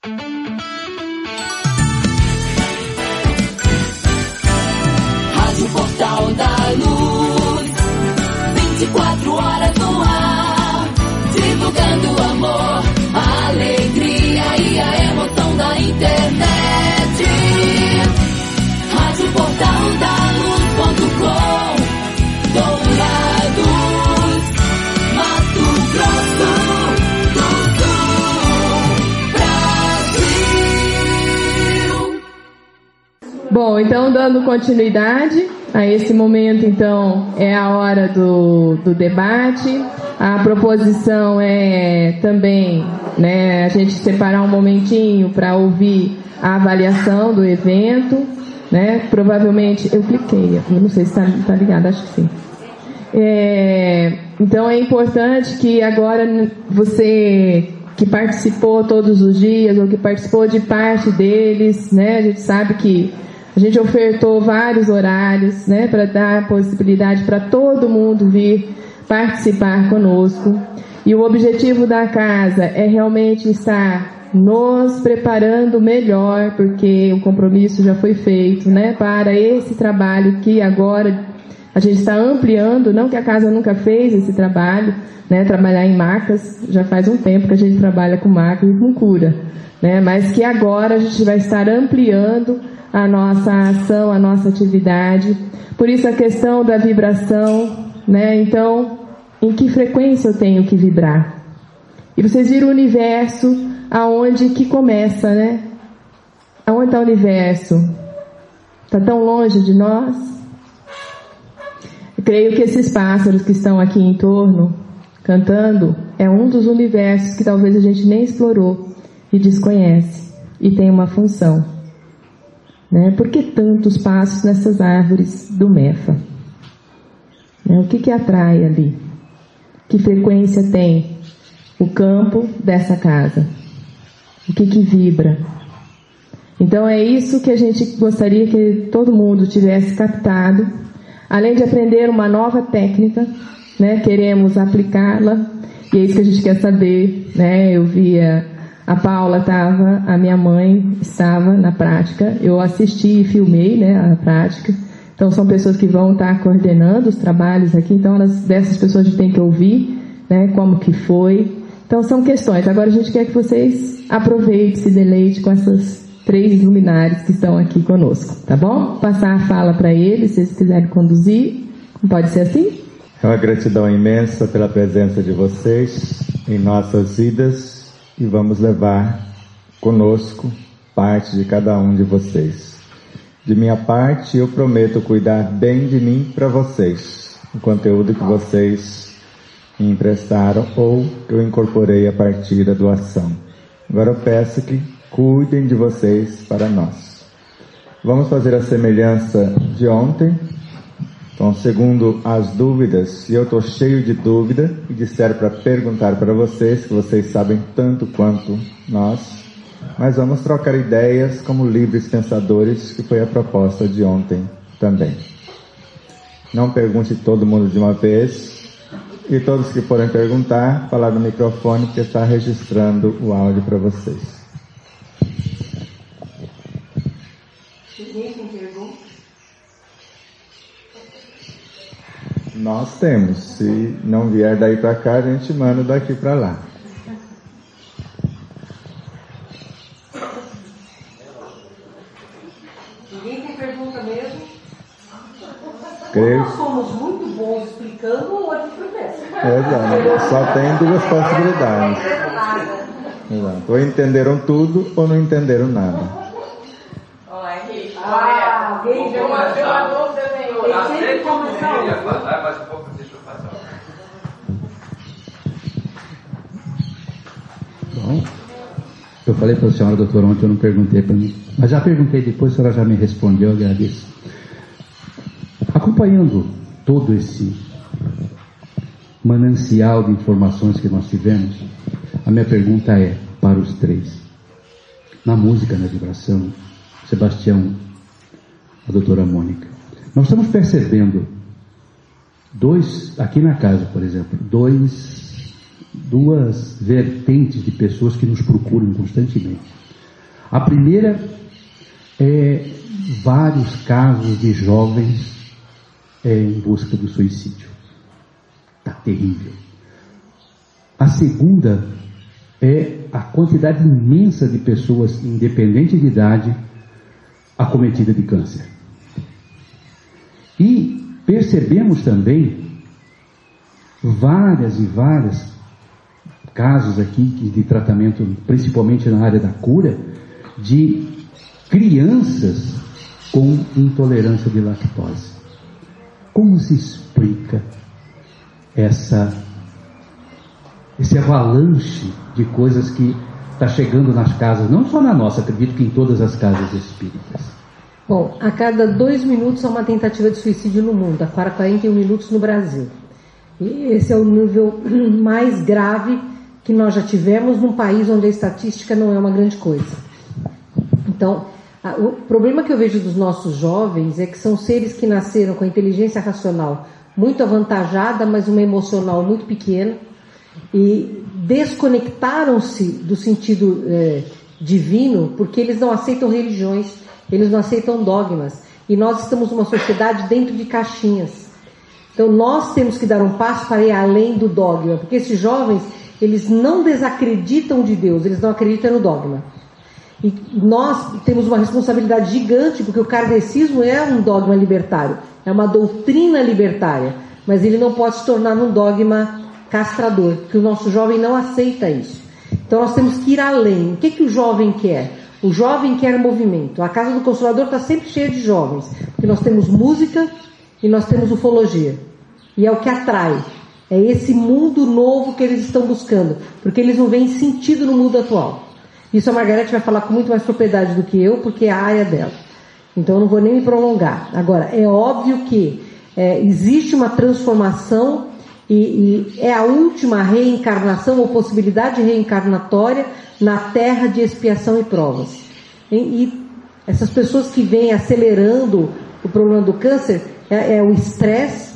Rádio Portal da Luz, 24 horas no ar, divulgando amor, a alegria e a emoção da internet. Rádio Portal da Luz.com, Dourados, Mato Grosso do Sul, Brasil. Bom, então dando continuidade a esse momento, então é a hora do debate. A proposição é também, né, a gente separar um momentinho para ouvir a avaliação do evento, né? Provavelmente eu cliquei, eu não sei se está ligado, acho que sim. Então é importante que agora você que participou todos os dias ou que participou de parte deles, né? A gente sabe que a gente ofertou vários horários, né, para dar possibilidade para todo mundo vir participar conosco. E o objetivo da casa é realmente estar nos preparando melhor, porque o compromisso já foi feito, né, para esse trabalho que agora a gente está ampliando, não que a casa nunca fez esse trabalho, né, trabalhar em marcas, já faz um tempo que a gente trabalha com marca e com cura, né, mas que agora a gente vai estar ampliando a nossa ação, a nossa atividade. Por isso a questão da vibração, né? Então, em que frequência eu tenho que vibrar? E vocês viram o universo aonde que começa, né? Aonde está o universo? Está tão longe de nós? Eu creio que esses pássaros que estão aqui em torno, cantando, é um dos universos que talvez a gente nem explorou e desconhece, e tem uma função. Né? Por que tantos passos nessas árvores do Mefa? Né? O que atrai ali? Que frequência tem o campo dessa casa? O que vibra? Então é isso que a gente gostaria que todo mundo tivesse captado. Além de aprender uma nova técnica, né? Queremos aplicá-la, e é isso que a gente quer saber. Né? Eu via... A Paula estava, a minha mãe estava na prática, eu assisti e filmei, né, a prática. Então são pessoas que vão estar coordenando os trabalhos aqui, então dessas pessoas a gente tem que ouvir, né, como que foi. Então são questões. Agora a gente quer que vocês aproveitem, se deleite com essas 3 luminares que estão aqui conosco, tá bom? Passar a fala para eles, se eles quiserem conduzir, pode ser assim? É uma gratidão imensa pela presença de vocês em nossas vidas. E vamos levar conosco parte de cada um de vocês. De minha parte, eu prometo cuidar bem de mim para vocês, o conteúdo que vocês me emprestaram ou que eu incorporei a partir da doação. Agora eu peço que cuidem de vocês para nós. Vamos fazer a semelhança de ontem. Então, segundo as dúvidas, se eu estou cheio de dúvida e disser para perguntar para vocês, que vocês sabem tanto quanto nós, mas vamos trocar ideias como livres pensadores, que foi a proposta de ontem também. Não pergunte todo mundo de uma vez, e todos que forem perguntar, falar no microfone, que está registrando o áudio para vocês. Ninguém tem pergunta? Nós temos. Se não vier daí para cá, a gente manda daqui para lá. Ninguém tem pergunta mesmo? Creio. Nós somos muito bons explicando o outro professor. Exato. Só tem 2 possibilidades. Exato. Ou entenderam tudo ou não entenderam nada. Alguém deu uma dúvida, senhor. Tem sempre começar. Bom, eu falei para a senhora, doutora, ontem eu não perguntei para mim, mas já perguntei depois, a senhora já me respondeu, eu agradeço. Acompanhando todo esse manancial de informações que nós tivemos, a minha pergunta é para os 3. Na música, na vibração, Sebastião, a doutora Mônica, nós estamos percebendo aqui na casa, por exemplo, duas vertentes de pessoas que nos procuram constantemente. A primeira é vários casos de jovens em busca do suicídio. Está terrível. A segunda é a quantidade imensa de pessoas, independente de idade, acometida de câncer. E percebemos também vários casos aqui de tratamento, principalmente na área da cura, de crianças com intolerância de lactose. Como se explica esse avalanche de coisas que está chegando nas casas, não só na nossa, acredito que em todas as casas espíritas? Bom, a cada 2 minutos há uma tentativa de suicídio no mundo, a cada 41 minutos no Brasil. E esse é o nível mais grave que nós já tivemos num país onde a estatística não é uma grande coisa. Então, o problema que eu vejo dos nossos jovens é que são seres que nasceram com a inteligência racional muito avantajada, mas uma emocional muito pequena, e desconectaram-se do sentido divino, porque eles não aceitam religiões, eles não aceitam dogmas, e nós estamos numa sociedade dentro de caixinhas. Então nós temos que dar um passo para ir além do dogma, porque esses jovens, eles não desacreditam de Deus, eles não acreditam no dogma. E nós temos uma responsabilidade gigante, porque o kardecismo é um dogma libertário, é uma doutrina libertária, mas ele não pode se tornar um dogma castrador, porque o nosso jovem não aceita isso. Então nós temos que ir além. O que o jovem quer? O jovem quer movimento. A Casa do Consolador está sempre cheia de jovens, porque nós temos música e nós temos ufologia, e é o que atrai. É esse mundo novo que eles estão buscando, porque eles não veem sentido no mundo atual. Isso a Margarete vai falar com muito mais propriedade do que eu, porque é a área dela. Então eu não vou nem me prolongar. Agora, é óbvio que existe uma transformação e é a última reencarnação ou possibilidade reencarnatória na terra de expiação e provas. E essas pessoas que vêm acelerando o problema do câncer é o estresse,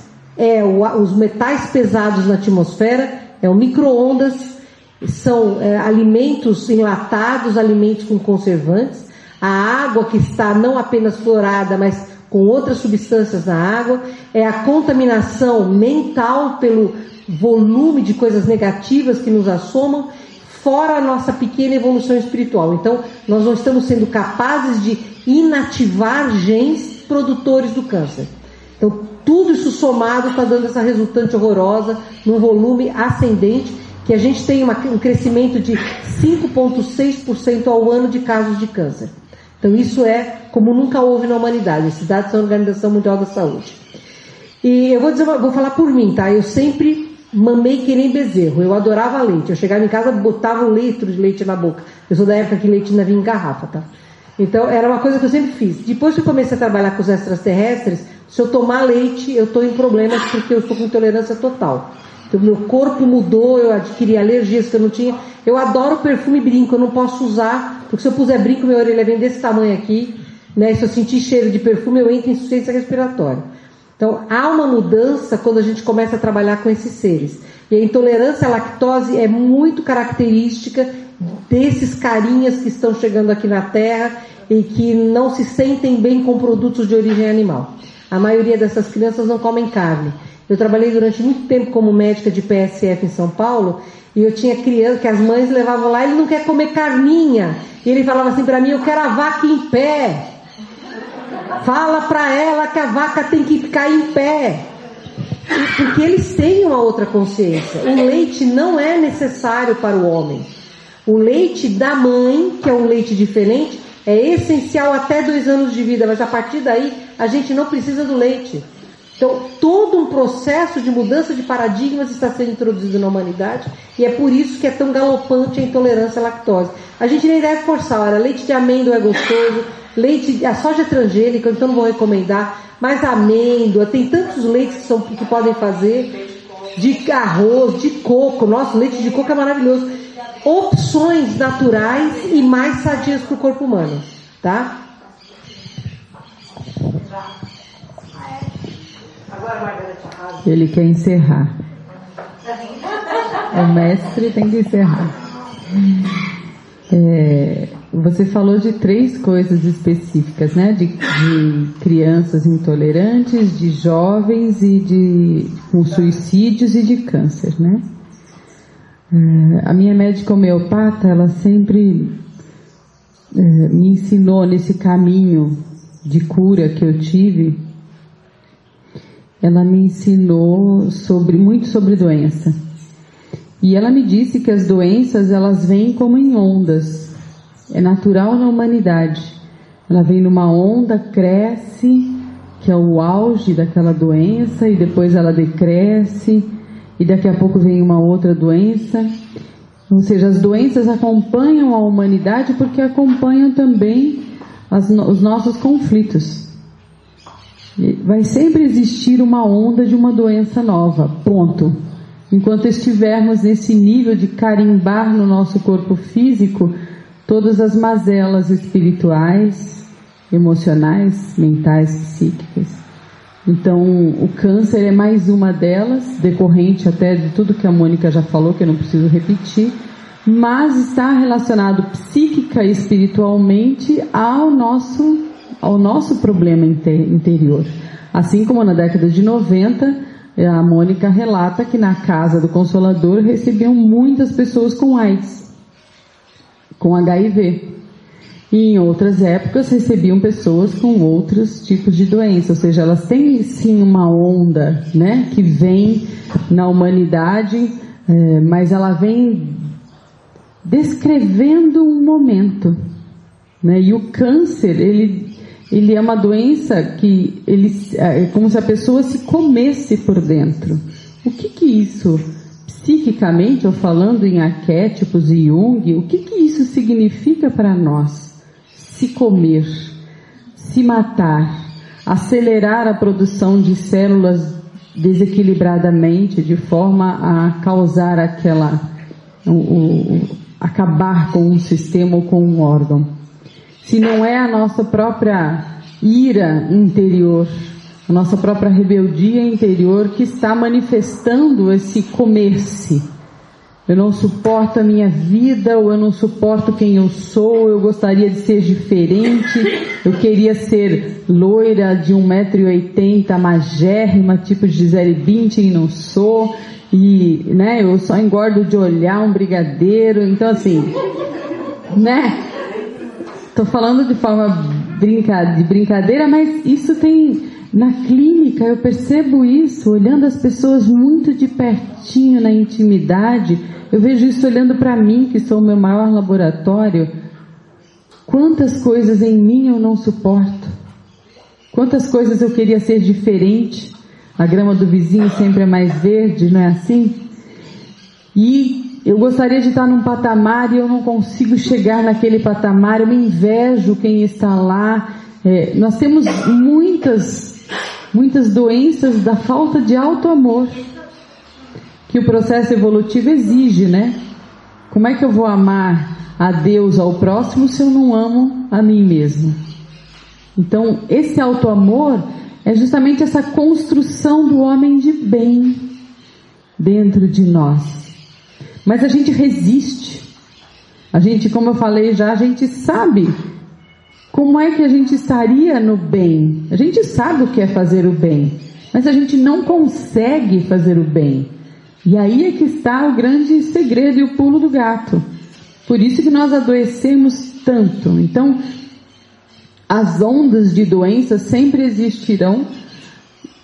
os metais pesados na atmosfera, é o micro-ondas, são alimentos enlatados, alimentos com conservantes, a água que está não apenas fluorada, mas com outras substâncias na água, é a contaminação mental pelo volume de coisas negativas que nos assomam, fora a nossa pequena evolução espiritual. Então, nós não estamos sendo capazes de inativar genes produtores do câncer. Então, tudo isso somado está dando essa resultante horrorosa, num volume ascendente, que a gente tem um crescimento de 5,6% ao ano de casos de câncer. Então isso é como nunca houve na humanidade. Esses dados são da Organização Mundial da Saúde. E eu vou falar por mim, tá? Eu sempre mamei que nem bezerro. Eu adorava leite. Eu chegava em casa, botava 1 litro de leite na boca. Eu sou da época que leite ainda vinha em garrafa, tá? Então era uma coisa que eu sempre fiz. Depois que eu comecei a trabalhar com os extraterrestres, se eu tomar leite, eu estou em problemas porque eu estou com intolerância total. Então, meu corpo mudou, eu adquiri alergias que eu não tinha. Eu adoro perfume brinco, eu não posso usar, porque se eu puser brinco, minha orelha vem desse tamanho aqui, né? Se eu sentir cheiro de perfume, eu entro em insuficiência respiratória. Então, há uma mudança quando a gente começa a trabalhar com esses seres. E a intolerância à lactose é muito característica desses carinhas que estão chegando aqui na Terra e que não se sentem bem com produtos de origem animal. A maioria dessas crianças não comem carne. Eu trabalhei durante muito tempo como médica de PSF em São Paulo, e eu tinha criança que as mães levavam lá, ele não quer comer carninha. E ele falava assim para mim, eu quero a vaca em pé. Fala para ela que a vaca tem que ficar em pé. Porque eles têm uma outra consciência. O leite não é necessário para o homem. O leite da mãe, que é um leite diferente, é essencial até 2 anos de vida, mas a partir daí a gente não precisa do leite. Então, todo um processo de mudança de paradigmas está sendo introduzido na humanidade, e é por isso que é tão galopante a intolerância à lactose. A gente nem deve forçar, olha, leite de amêndoa é gostoso, a soja transgênica, então não vou recomendar, mas a amêndoa, tem tantos leites que podem fazer, de arroz, de coco, nossa, o leite de coco é maravilhoso. Opções naturais e mais sadias para o corpo humano, tá? Ele quer encerrar. O mestre tem que encerrar. você falou de 3 coisas específicas, né? De crianças intolerantes, de jovens e com suicídios e de câncer, né? A minha médica homeopata, ela sempre me ensinou nesse caminho de cura que eu tive. Ela me ensinou muito sobre doença. E ela me disse que as doenças, elas vêm como em ondas. É natural na humanidade. Ela vem numa onda, cresce, que é o auge daquela doença, e depois ela decresce, e daqui a pouco vem uma outra doença. Ou seja, as doenças acompanham a humanidade porque acompanham também os nossos conflitos. Vai sempre existir uma onda de uma doença nova, ponto. Enquanto estivermos nesse nível de carimbar no nosso corpo físico todas as mazelas espirituais, emocionais, mentais, psíquicas. Então, o câncer é mais uma delas, decorrente até de tudo que a Mônica já falou, que eu não preciso repetir, mas está relacionado psíquica e espiritualmente ao nosso problema interior. Assim como na década de 90, a Mônica relata que na casa do Consolador recebiam muitas pessoas com AIDS, com HIV. E em outras épocas recebiam pessoas com outros tipos de doença. Ou seja, elas têm sim uma onda, né, que vem na humanidade, mas ela vem descrevendo um momento, né? E o câncer, ele é uma doença que é como se a pessoa se comesse por dentro. O que isso, psiquicamente, ou falando em arquétipos e Jung, o que isso significa para nós? Se comer, se matar, acelerar a produção de células desequilibradamente, de forma a causar acabar com um sistema ou com um órgão. Se não é a nossa própria ira interior, a nossa própria rebeldia interior que está manifestando esse comer-se. Eu não suporto a minha vida, ou eu não suporto quem eu sou, eu gostaria de ser diferente, eu queria ser loira de 1,80 m, magérrima, tipo Gisele Bündchen, e não sou, e, né, eu só engordo de olhar um brigadeiro. Então, assim, né, estou falando de forma de brincadeira, mas isso tem, na clínica eu percebo isso, olhando as pessoas muito de pertinho na intimidade. Eu vejo isso olhando para mim, que sou o meu maior laboratório. Quantas coisas em mim eu não suporto. Quantas coisas eu queria ser diferente. A grama do vizinho sempre é mais verde, não é assim? E eu gostaria de estar num patamar e eu não consigo chegar naquele patamar. Eu me invejo quem está lá. Nós temos muitas doenças da falta de auto-amor, que o processo evolutivo exige, né? Como é que eu vou amar a Deus, ao próximo, se eu não amo a mim mesmo? Então, esse auto-amor é justamente essa construção do homem de bem dentro de nós. Mas a gente resiste. A gente, como eu falei já, a gente sabe como é que a gente estaria no bem. A gente sabe o que é fazer o bem, mas a gente não consegue fazer o bem. E aí é que está o grande segredo e o pulo do gato. Por isso que nós adoecemos tanto. Então, as ondas de doença sempre existirão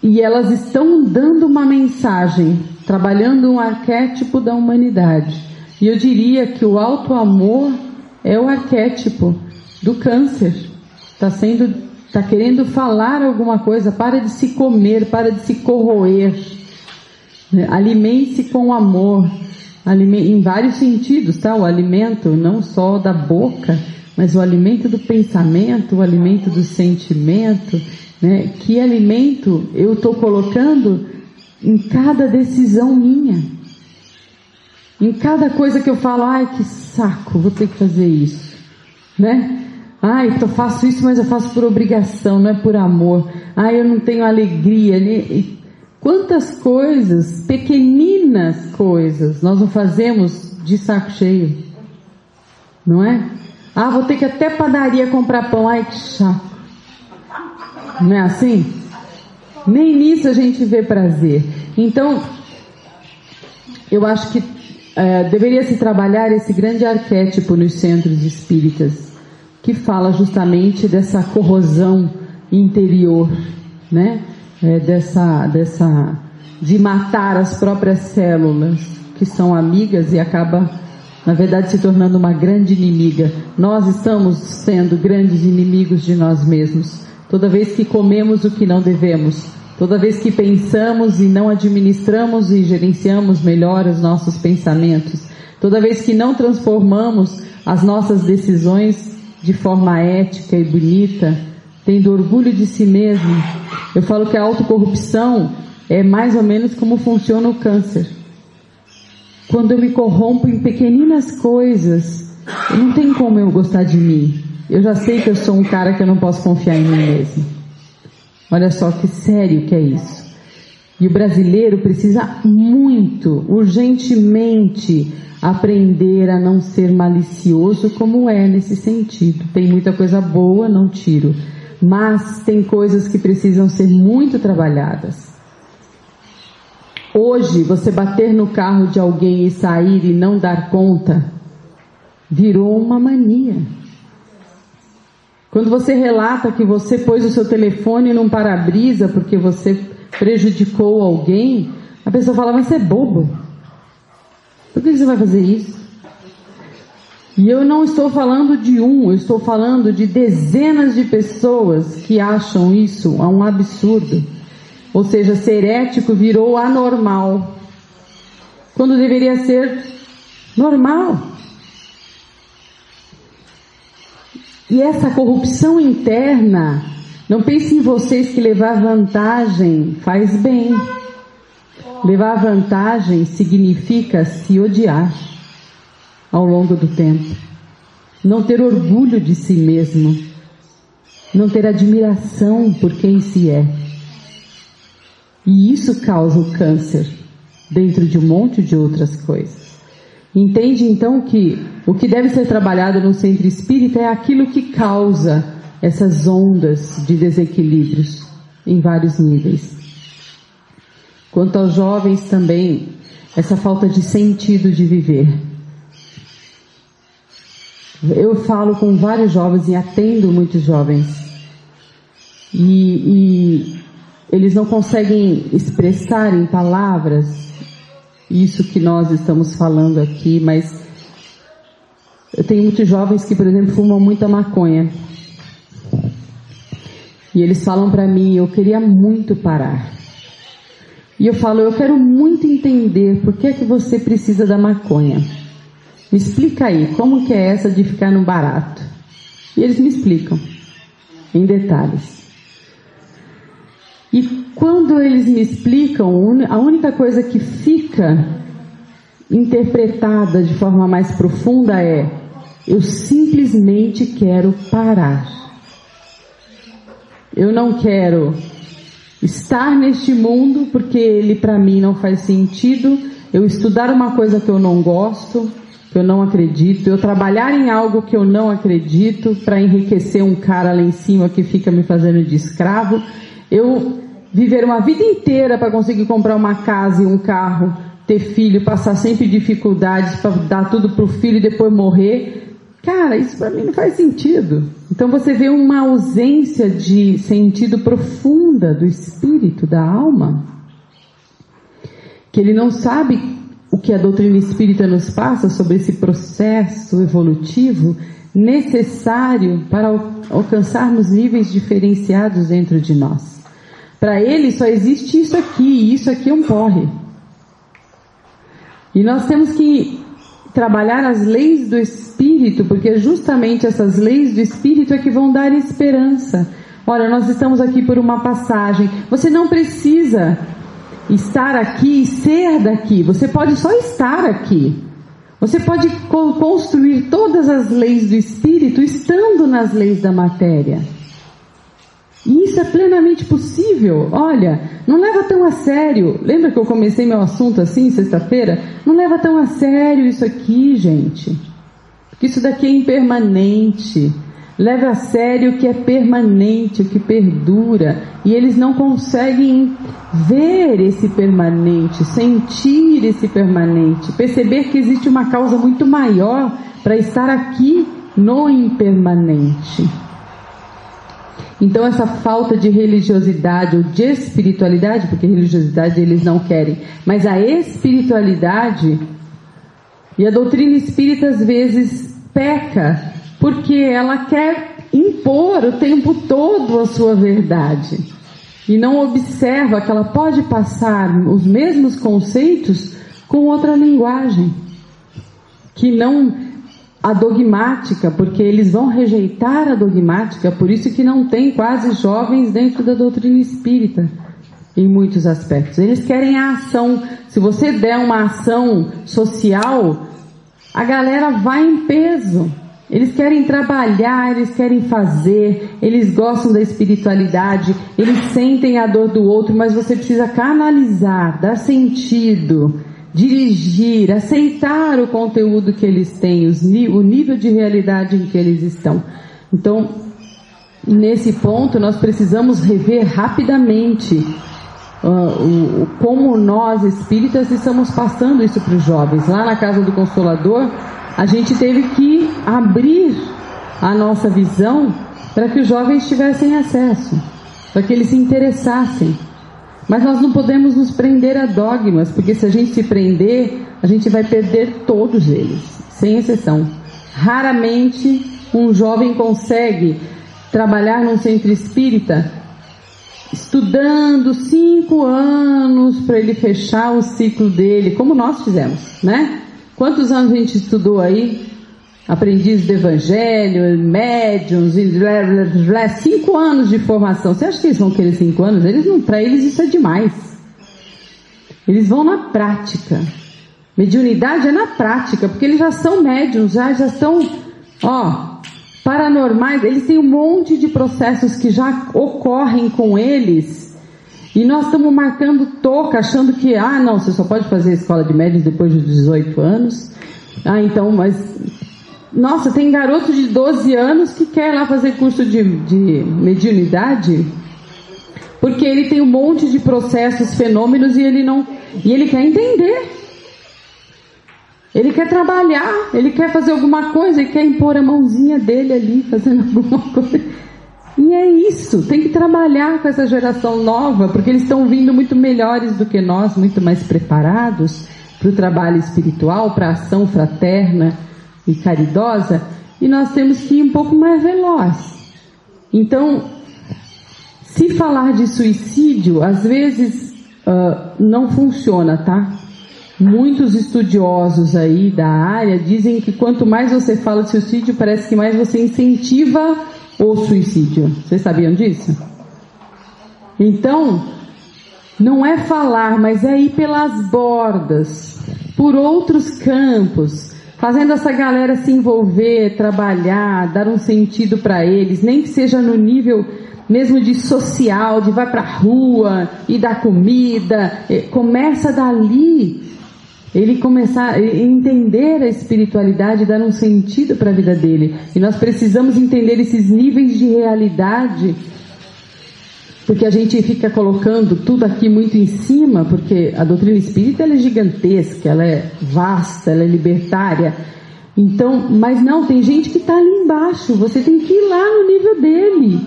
e elas estão dando uma mensagem, trabalhando um arquétipo da humanidade. E eu diria que o auto-amor é o arquétipo do câncer. Está querendo falar alguma coisa. Para de se comer, para de se corroer. Alimente-se com amor, em vários sentidos, tá? O alimento não só da boca, mas o alimento do pensamento, o alimento do sentimento, né? Que alimento eu estou colocando em cada decisão minha, em cada coisa que eu falo. Ai, que saco, vou ter que fazer isso, né? Ai, eu faço isso, mas eu faço por obrigação, não é por amor. Ai, eu não tenho alegria, né? Quantas coisas, pequeninas coisas, nós não fazemos de saco cheio, não é? Ah, vou ter que ir até padaria comprar pão. Ai, que chato. Não é assim? Nem nisso a gente vê prazer. Então, eu acho que deveria se trabalhar esse grande arquétipo nos centros espíritas, que fala justamente dessa corrosão interior, né? De matar as próprias células, que são amigas, e acaba, na verdade, se tornando uma grande inimiga. Nós estamos sendo grandes inimigos de nós mesmos. Toda vez que comemos o que não devemos, toda vez que pensamos e não administramos e gerenciamos melhor os nossos pensamentos, toda vez que não transformamos as nossas decisões de forma ética e bonita, tendo orgulho de si mesmo. Eu falo que a autocorrupção é mais ou menos como funciona o câncer. Quando eu me corrompo em pequeninas coisas, não tem como eu gostar de mim. Eu já sei que eu sou um cara que eu não posso confiar em mim mesmo. Olha só que sério que é isso. E o brasileiro precisa muito, urgentemente, aprender a não ser malicioso como é nesse sentido. Tem muita coisa boa, não tiro. Mas tem coisas que precisam ser muito trabalhadas. Hoje, você bater no carro de alguém e sair e não dar conta, virou uma mania. Quando você relata que você pôs o seu telefone num para-brisa porque você prejudicou alguém, a pessoa fala, mas você é bobo. Por que você vai fazer isso? E eu não estou falando de eu estou falando de dezenas de pessoas que acham isso um absurdo. Ou seja, ser ético virou anormal, quando deveria ser normal. E essa corrupção interna, não pense em vocês que levar vantagem faz bem. Levar vantagem significa se odiar ao longo do tempo. Não ter orgulho de si mesmo. Não ter admiração por quem se é. E isso causa o câncer, dentro de um monte de outras coisas. Entende então que o que deve ser trabalhado no centro espírita é aquilo que causa essas ondas de desequilíbrios em vários níveis. Quanto aos jovens também, essa falta de sentido de viver. Eu falo com vários jovens e atendo muitos jovens. E eles não conseguem expressar em palavras isso que nós estamos falando aqui, mas eu tenho muitos jovens que, por exemplo, fumam muita maconha. E eles falam para mim, eu queria muito parar. E eu falo, eu quero muito entender por que é que você precisa da maconha. Me explica aí, como que é essa de ficar no barato? E eles me explicam, em detalhes. E quando eles me explicam, a única coisa que fica interpretada de forma mais profunda é: eu simplesmente quero parar. Eu não quero estar neste mundo porque ele para mim não faz sentido. Eu estudar uma coisa que eu não gosto, que eu não acredito. Eu trabalhar em algo que eu não acredito para enriquecer um cara lá em cima que fica me fazendo de escravo. Eu viver uma vida inteira para conseguir comprar uma casa e um carro, ter filho, passar sempre dificuldades para dar tudo para o filho e depois morrer. Cara, isso para mim não faz sentido. Então você vê uma ausência de sentido profunda do espírito, da alma, que ele não sabe o que a doutrina espírita nos passa sobre esse processo evolutivo necessário para alcançarmos níveis diferenciados dentro de nós. Para ele só existe isso aqui, e isso aqui é um porre. E nós temos que trabalhar as leis do Espírito, porque justamente essas leis do Espírito é que vão dar esperança. Olha, nós estamos aqui por uma passagem. Você não precisa estar aqui e ser daqui. Você pode só estar aqui. Você pode construir todas as leis do Espírito estando nas leis da matéria. E isso é plenamente possível. Olha, não leva tão a sério. Lembra que eu comecei meu assunto assim, sexta-feira? Não leva tão a sério isso aqui, gente. Porque isso daqui é impermanente. Leve a sério o que é permanente, o que perdura. E eles não conseguem ver esse permanente, sentir esse permanente, perceber que existe uma causa muito maior para estar aqui no impermanente. Então essa falta de religiosidade ou de espiritualidade, porque religiosidade eles não querem, mas a espiritualidade, e a doutrina espírita às vezes peca, porque ela quer impor o tempo todo a sua verdade, e não observa que ela pode passar os mesmos conceitos com outra linguagem, que não a dogmática, porque eles vão rejeitar a dogmática, por isso que não tem quase jovens dentro da doutrina espírita, em muitos aspectos. Eles querem a ação. Se você der uma ação social, a galera vai em peso. Eles querem trabalhar, eles querem fazer, eles gostam da espiritualidade, eles sentem a dor do outro, mas você precisa canalizar, dar sentido, dirigir, aceitar o conteúdo que eles têm, o nível de realidade em que eles estão. Então, nesse ponto, nós precisamos rever rapidamente como nós espíritas estamos passando isso para os jovens. Lá na Casa do Consolador, a gente teve que abrir a nossa visão para que os jovens tivessem acesso, para que eles se interessassem. Mas nós não podemos nos prender a dogmas, porque se a gente se prender, a gente vai perder todos eles, sem exceção. Raramente um jovem consegue trabalhar num centro espírita estudando 5 anos para ele fechar o ciclo dele, como nós fizemos, né? Quantos anos a gente estudou aí? Aprendizes do Evangelho, médiuns, 5 anos de formação. Você acha que eles vão querer 5 anos? Eles não, para eles isso é demais. Eles vão na prática. Mediunidade é na prática, porque eles já são médiuns, já estão, paranormais. Eles têm um monte de processos que já ocorrem com eles. E nós estamos marcando toca, achando que, não, você só pode fazer a escola de médiuns depois dos 18 anos. Então, mas... Nossa, tem garoto de 12 anos que quer lá fazer curso de mediunidade, porque ele tem um monte de processos, fenômenos, e ele quer entender. Ele quer trabalhar, ele quer fazer alguma coisa, ele quer impor a mãozinha dele ali, fazendo alguma coisa. E é isso, tem que trabalhar com essa geração nova, porque eles estão vindo muito melhores do que nós, muito mais preparados para o trabalho espiritual, para a ação fraterna e caridosa, e nós temos que ir um pouco mais veloz. Então, se falar de suicídio, às vezes não funciona, tá? Muitos estudiosos aí da área dizem que quanto mais você fala de suicídio, parece que mais você incentiva o suicídio. Vocês sabiam disso? Então, não é falar, mas é ir pelas bordas, por outros campos, fazendo essa galera se envolver, trabalhar, dar um sentido para eles, nem que seja no nível mesmo de social, de vai para a rua e dar comida. Começa dali, ele começar a entender a espiritualidade, dar um sentido para a vida dele. E nós precisamos entender esses níveis de realidade, porque a gente fica colocando tudo aqui muito em cima, porque a doutrina espírita ela é gigantesca, ela é vasta, ela é libertária. Então, mas não, tem gente que está ali embaixo, você tem que ir lá no nível dele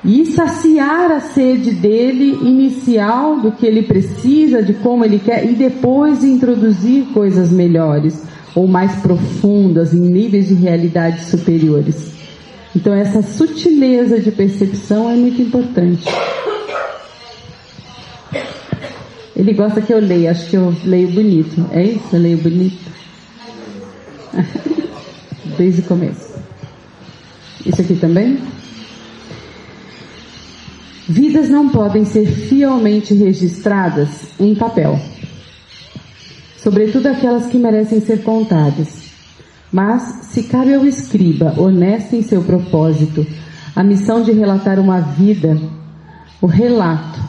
e saciar a sede dele inicial, do que ele precisa, de como ele quer, e depois introduzir coisas melhores ou mais profundas, em níveis de realidade superiores. Então essa sutileza de percepção é muito importante. Ele gosta que eu leia, acho que eu leio bonito. É isso? Eu leio bonito? Desde o começo. Isso aqui também? Vidas não podem ser fielmente registradas em papel, sobretudo aquelas que merecem ser contadas. Mas, se cabe ao escriba, honesto em seu propósito, a missão de relatar uma vida, o relato,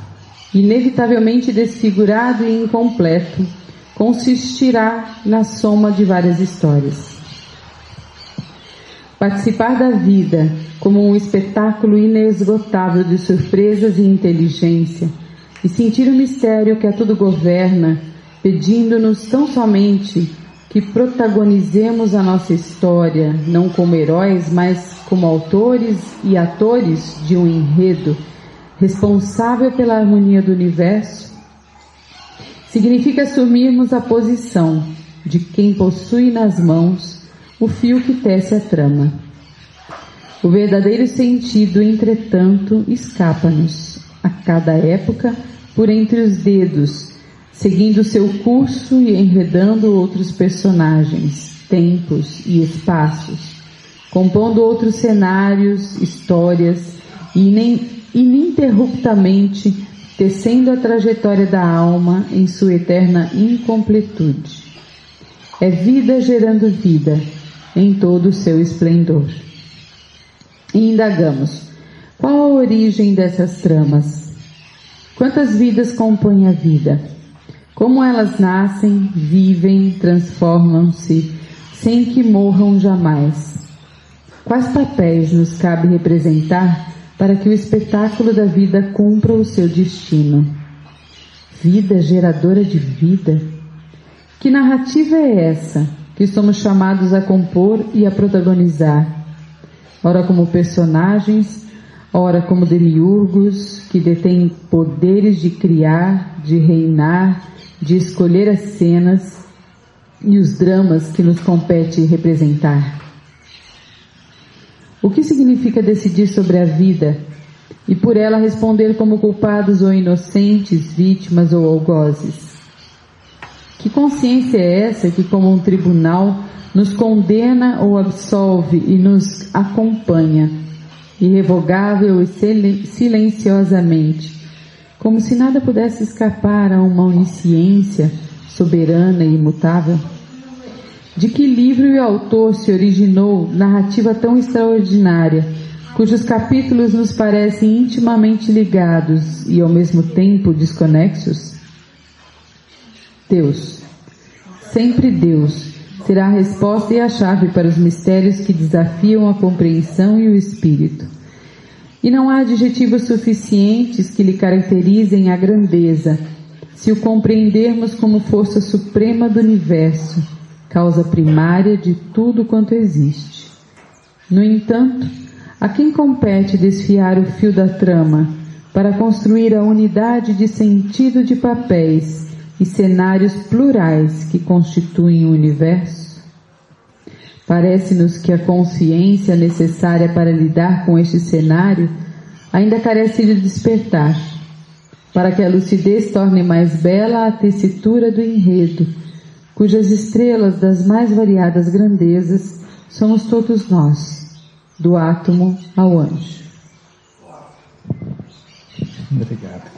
inevitavelmente desfigurado e incompleto, consistirá na soma de várias histórias. Participar da vida como um espetáculo inesgotável de surpresas e inteligência, e sentir o mistério que a tudo governa, pedindo-nos tão somente que protagonizemos a nossa história, não como heróis, mas como autores e atores de um enredo responsável pela harmonia do universo, significa assumirmos a posição de quem possui nas mãos o fio que tece a trama. O verdadeiro sentido, entretanto, escapa-nos, a cada época, por entre os dedos, seguindo seu curso e enredando outros personagens, tempos e espaços, compondo outros cenários, histórias, e ininterruptamente tecendo a trajetória da alma em sua eterna incompletude. É vida gerando vida, em todo o seu esplendor. E indagamos, qual a origem dessas tramas? Quantas vidas compõem a vida? Como elas nascem, vivem, transformam-se, sem que morram jamais? Quais papéis nos cabe representar para que o espetáculo da vida cumpra o seu destino? Vida geradora de vida? Que narrativa é essa que somos chamados a compor e a protagonizar? Ora como personagens, ora como demiurgos que detêm poderes de criar, de reinar, de escolher as cenas e os dramas que nos compete representar. O que significa decidir sobre a vida e por ela responder como culpados ou inocentes, vítimas ou algozes? Que consciência é essa que, como um tribunal, nos condena ou absolve e nos acompanha, irrevogável e silenciosamente, como se nada pudesse escapar a uma onisciência soberana e imutável? De que livro e autor se originou narrativa tão extraordinária, cujos capítulos nos parecem intimamente ligados e ao mesmo tempo desconexos? Deus, sempre Deus, será a resposta e a chave para os mistérios que desafiam a compreensão e o espírito. E não há adjetivos suficientes que lhe caracterizem a grandeza, se o compreendermos como força suprema do universo, causa primária de tudo quanto existe. No entanto, a quem compete desfiar o fio da trama para construir a unidade de sentido de papéis e cenários plurais que constituem o universo? Parece-nos que a consciência necessária para lidar com este cenário ainda carece de despertar, para que a lucidez torne mais bela a tessitura do enredo, cujas estrelas das mais variadas grandezas somos todos nós, do átomo ao anjo. Obrigado.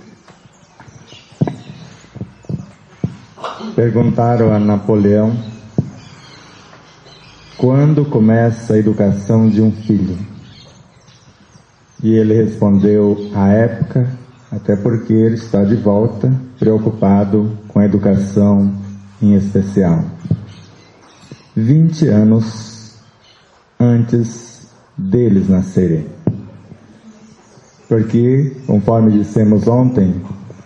Perguntaram a Napoleão quando começa a educação de um filho. E ele respondeu: a época, até porque ele está de volta, preocupado com a educação em especial. 20 anos antes deles nascerem. Porque, conforme dissemos ontem,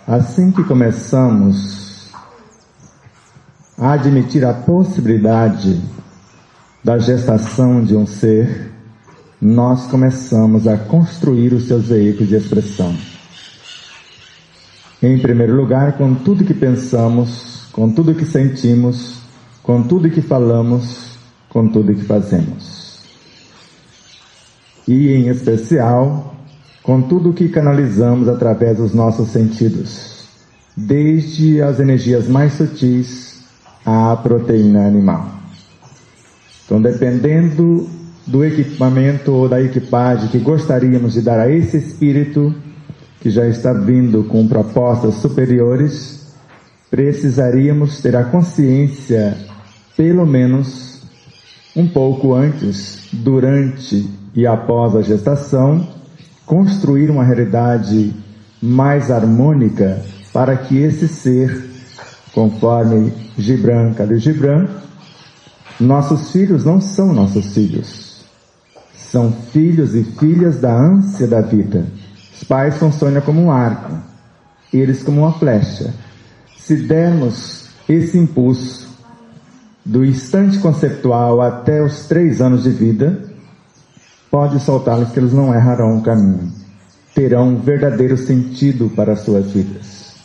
assim que começamos a admitir a possibilidade da gestação de um ser, nós começamos a construir os seus veículos de expressão. Em primeiro lugar, com tudo que pensamos, com tudo que sentimos, com tudo que falamos, com tudo que fazemos. E, em especial, com tudo que canalizamos através dos nossos sentidos, desde as energias mais sutis à proteína animal. Então, dependendo do equipamento ou da equipagem que gostaríamos de dar a esse espírito que já está vindo com propostas superiores, precisaríamos ter a consciência, pelo menos um pouco antes, durante e após a gestação, construir uma realidade mais harmônica para que esse ser, conforme Gibran Khalil Gibran, nossos filhos não são nossos filhos. São filhos e filhas da ânsia da vida. Os pais funcionam como um arco, eles como uma flecha. Se dermos esse impulso do instante conceptual até os 3 anos de vida, pode soltá-los que eles não errarão o caminho. Terão um verdadeiro sentido para as suas vidas.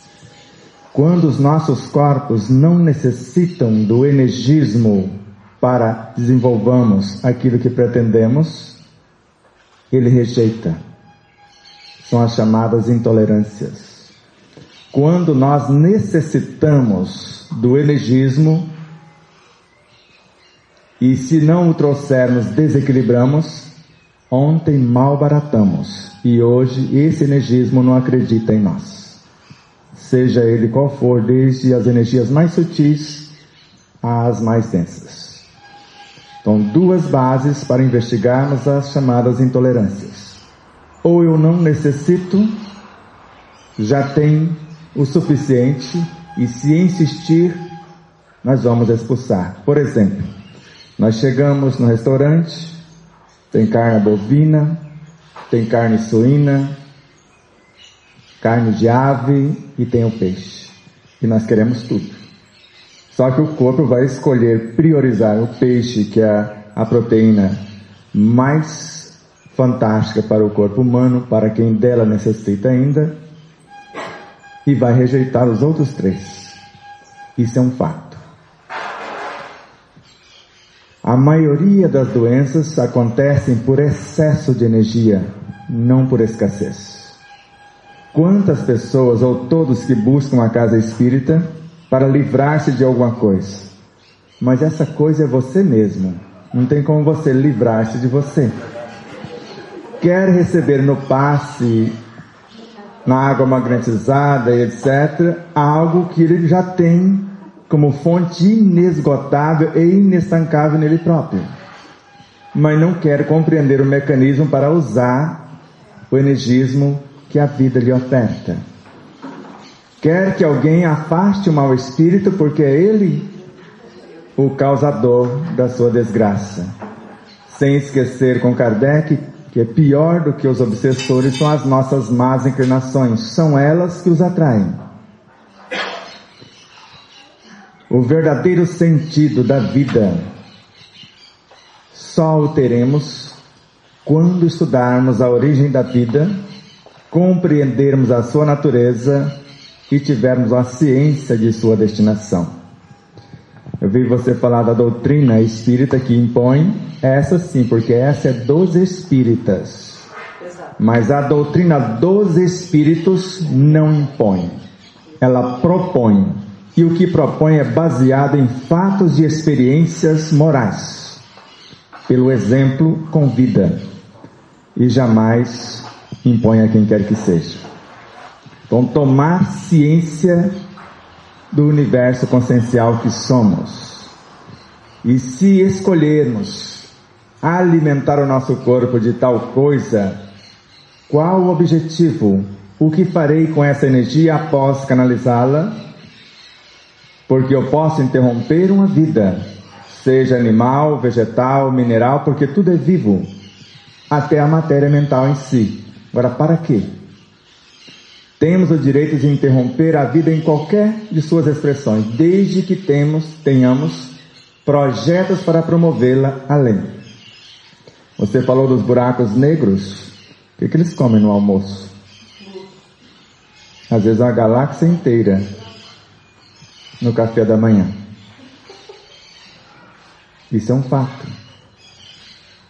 Quando os nossos corpos não necessitam do energismo para desenvolvermos aquilo que pretendemos, ele rejeita. São as chamadas intolerâncias. Quando nós necessitamos do energismo, e se não o trouxermos, desequilibramos, ontem malbaratamos, e hoje esse energismo não acredita em nós. Seja ele qual for, desde as energias mais sutis às mais densas. Então, 2 bases para investigarmos as chamadas intolerâncias. Ou eu não necessito, já tem o suficiente, e se insistir, nós vamos expulsar. Por exemplo, nós chegamos no restaurante, tem carne bovina, tem carne suína, carne de ave e tem o peixe. E nós queremos tudo. Só que o corpo vai escolher priorizar o peixe, que é a proteína mais fantástica para o corpo humano, para quem dela necessita ainda, e vai rejeitar os outros 3. Isso é um fato. A maioria das doenças acontecem por excesso de energia, não por escassez. Quantas pessoas ou todos que buscam a casa espírita para livrar-se de alguma coisa? Mas essa coisa é você mesmo. Não tem como você livrar-se de você. Quer receber no passe, na água magnetizada e etc., algo que ele já tem como fonte inesgotável e inestancável nele próprio. Mas não quer compreender o mecanismo para usar o energismo que a vida lhe oferta. Quer que alguém afaste o mau espírito porque é ele o causador da sua desgraça. Sem esquecer com Kardec que é pior do que os obsessores são as nossas más inclinações. São elas que os atraem. O verdadeiro sentido da vida só o teremos quando estudarmos a origem da vida, compreendermos a sua natureza e tivermos a ciência de sua destinação. Eu vi você falar da doutrina espírita que impõe, essa sim, porque essa é dos espíritas. Mas a doutrina dos espíritos não impõe, ela propõe. E o que propõe é baseado em fatos e experiências morais. Pelo exemplo, convida. E jamais impõe a quem quer que seja. Então, tomar ciência do universo consciencial que somos. E se escolhermos alimentar o nosso corpo de tal coisa, qual o objetivo? O que farei com essa energia após canalizá-la? Porque eu posso interromper uma vida, seja animal, vegetal, mineral, porque tudo é vivo, até a matéria mental em si. Agora, para quê? Temos o direito de interromper a vida em qualquer de suas expressões, desde que tenhamos projetos para promovê-la além. Você falou dos buracos negros. O que eles comem no almoço? Às vezes uma galáxia inteira no café da manhã. Isso é um fato.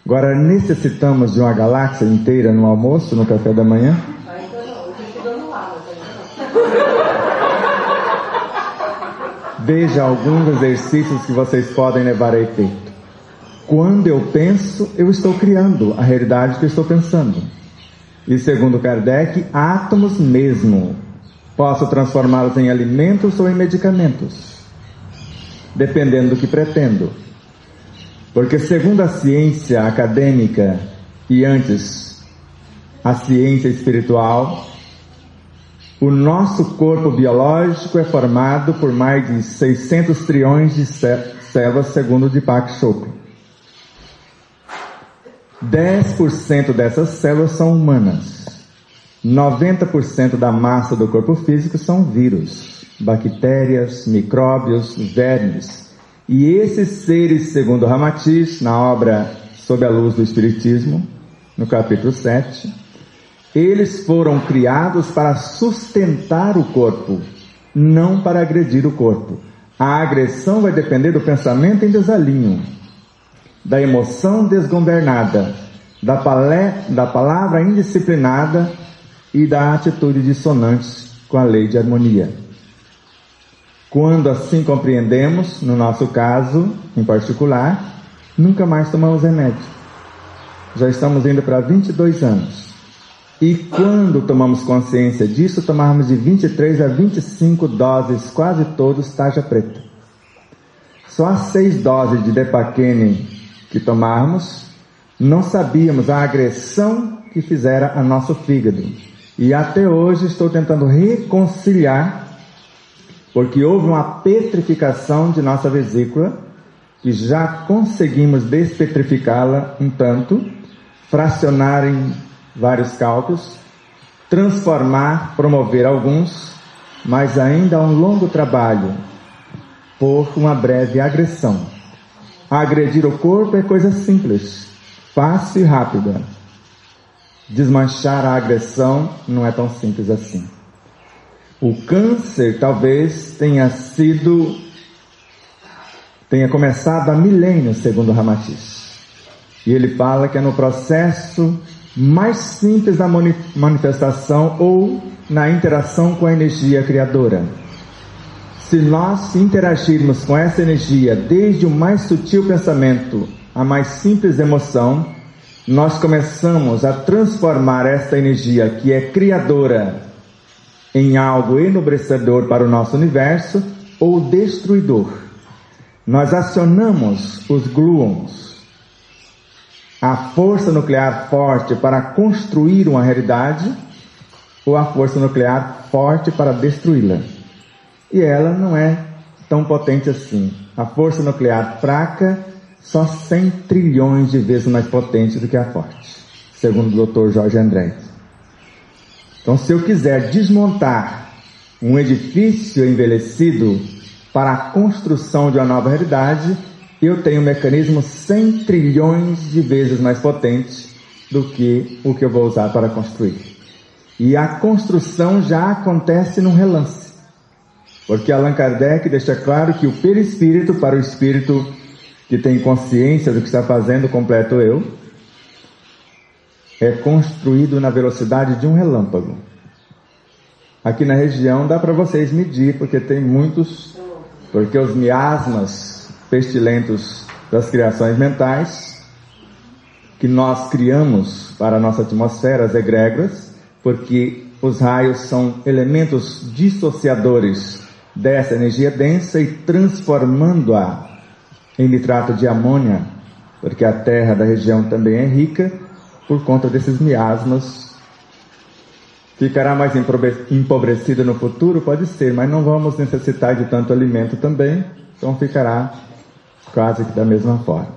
Agora, necessitamos de uma galáxia inteira no almoço, no café da manhã? Ainda não, eu estou estudando lá. Veja alguns exercícios que vocês podem levar a efeito. Quando eu penso, eu estou criando a realidade que eu estou pensando. E segundo Kardec, átomos mesmo. Posso transformá-los em alimentos ou em medicamentos, dependendo do que pretendo. Porque segundo a ciência acadêmica e antes a ciência espiritual, o nosso corpo biológico é formado por mais de 600 trilhões de células, segundo Deepak Chopra. 10% dessas células são humanas. 90% da massa do corpo físico são vírus, bactérias, micróbios, vermes. E esses seres, segundo Ramatiz, na obra Sob a Luz do Espiritismo, no capítulo 7, eles foram criados para sustentar o corpo, não para agredir o corpo. A agressão vai depender do pensamento em desalinho, da emoção desgovernada, da palavra indisciplinada e da atitude dissonante com a lei de harmonia. Quando assim compreendemos, no nosso caso em particular, nunca mais tomamos remédio. Já estamos indo para 22 anos. E quando tomamos consciência disso, tomamos de 23 a 25 doses, quase todos tarja preta. Só as 6 doses de Depaquene que tomáramos, não sabíamos a agressão que fizera a nosso fígado. E até hoje estou tentando reconciliar, porque houve uma petrificação de nossa vesícula, que já conseguimos despetrificá-la um tanto, fracionar em vários cálculos, transformar, promover alguns, mas ainda há um longo trabalho por uma breve agressão. Agredir o corpo é coisa simples, fácil e rápida. Desmanchar a agressão não é tão simples assim. O câncer talvez tenha começado há milênios, segundo Ramatiz. E ele fala que é no processo mais simples da manifestação ou na interação com a energia criadora. Se nós interagirmos com essa energia desde o mais sutil pensamento à mais simples emoção, nós começamos a transformar esta energia que é criadora em algo enobrecedor para o nosso universo ou destruidor. Nós acionamos os gluons, a força nuclear forte para construir uma realidade ou a força nuclear forte para destruí-la. E ela não é tão potente assim. A força nuclear fraca só 100 trilhões de vezes mais potente do que a forte, segundo o Dr. Jorge André. Então, se eu quiser desmontar um edifício envelhecido para a construção de uma nova realidade, eu tenho um mecanismo 100 trilhões de vezes mais potente do que o que eu vou usar para construir. E a construção já acontece num relance. Porque Allan Kardec deixa claro que o perispírito, para o espírito que tem consciência do que está fazendo, o completo eu, é construído na velocidade de um relâmpago. Aqui na região dá para vocês medir, porque tem muitos, porque os miasmas pestilentos das criações mentais, que nós criamos para a nossa atmosfera, as egrégoras, porque os raios são elementos dissociadores dessa energia densa e transformando-a em nitrato de amônia, porque a terra da região também é rica, por conta desses miasmas. Ficará mais empobrecida no futuro? Pode ser, mas não vamos necessitar de tanto alimento também, então ficará quase que da mesma forma.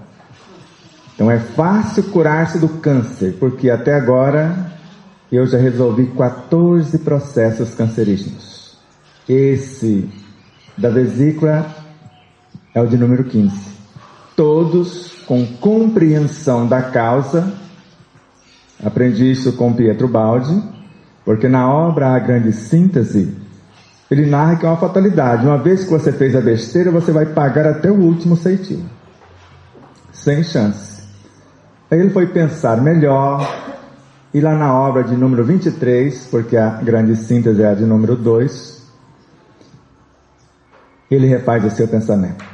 Então é fácil curar-se do câncer, porque até agora eu já resolvi 14 processos cancerígenos. Esse da vesícula é o de número 15. Todos com compreensão da causa. Aprendi isso com Pietro Baldi, porque na obra A Grande Síntese, ele narra que é uma fatalidade. Uma vez que você fez a besteira, você vai pagar até o último ceitil. Sem chance. Aí ele foi pensar melhor, e lá na obra de número 23, porque a Grande Síntese é a de número 2, ele refaz o seu pensamento.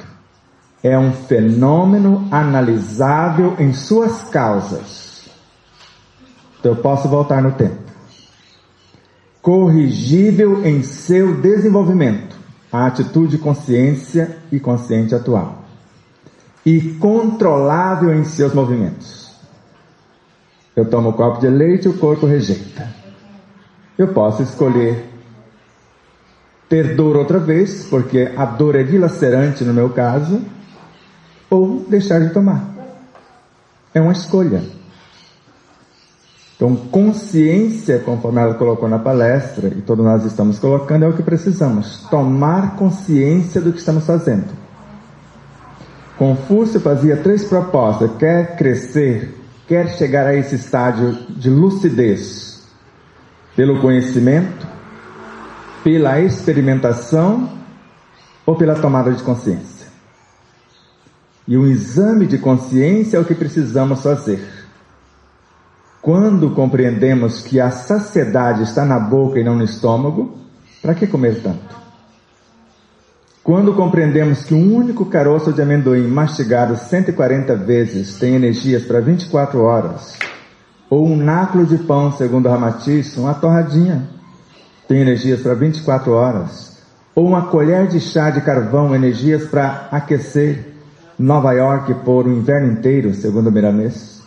É um fenômeno analisável em suas causas. Então eu posso voltar no tempo. Corrigível em seu desenvolvimento, a atitude consciência e consciente atual. E controlável em seus movimentos. Eu tomo um copo de leite e o corpo rejeita. Eu posso escolher ter dor outra vez, porque a dor é dilacerante no meu caso, ou deixar de tomar. É uma escolha. Então, consciência, conforme ela colocou na palestra, e todos nós estamos colocando, é o que precisamos. Tomar consciência do que estamos fazendo. Confúcio fazia 3 propostas. Quer crescer, quer chegar a esse estágio de lucidez. Pelo conhecimento, pela experimentação ou pela tomada de consciência. E o exame de consciência é o que precisamos fazer. Quando compreendemos que a saciedade está na boca e não no estômago, para que comer tanto? Quando compreendemos que um único caroço de amendoim mastigado 140 vezes tem energias para 24 horas, ou um náculo de pão, segundo Ramatiz, uma torradinha, tem energias para 24 horas, ou uma colher de chá de carvão, energias para aquecer Nova York por um inverno inteiro, segundo Miramês,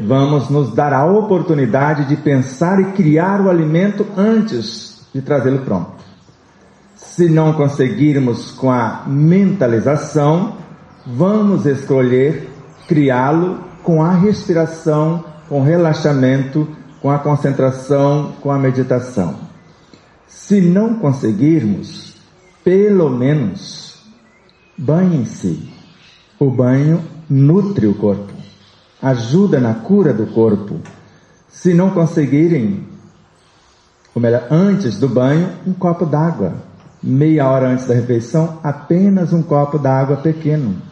vamos nos dar a oportunidade de pensar e criar o alimento antes de trazê-lo pronto. Se não conseguirmos com a mentalização, vamos escolher criá-lo com a respiração, com o relaxamento, com a concentração, com a meditação. Se não conseguirmos, pelo menos, banhem-se. O banho nutre o corpo. Ajuda na cura do corpo. Se não conseguirem, ou melhor, antes do banho, um copo d'água. Meia hora antes da refeição, apenas um copo d'água pequeno.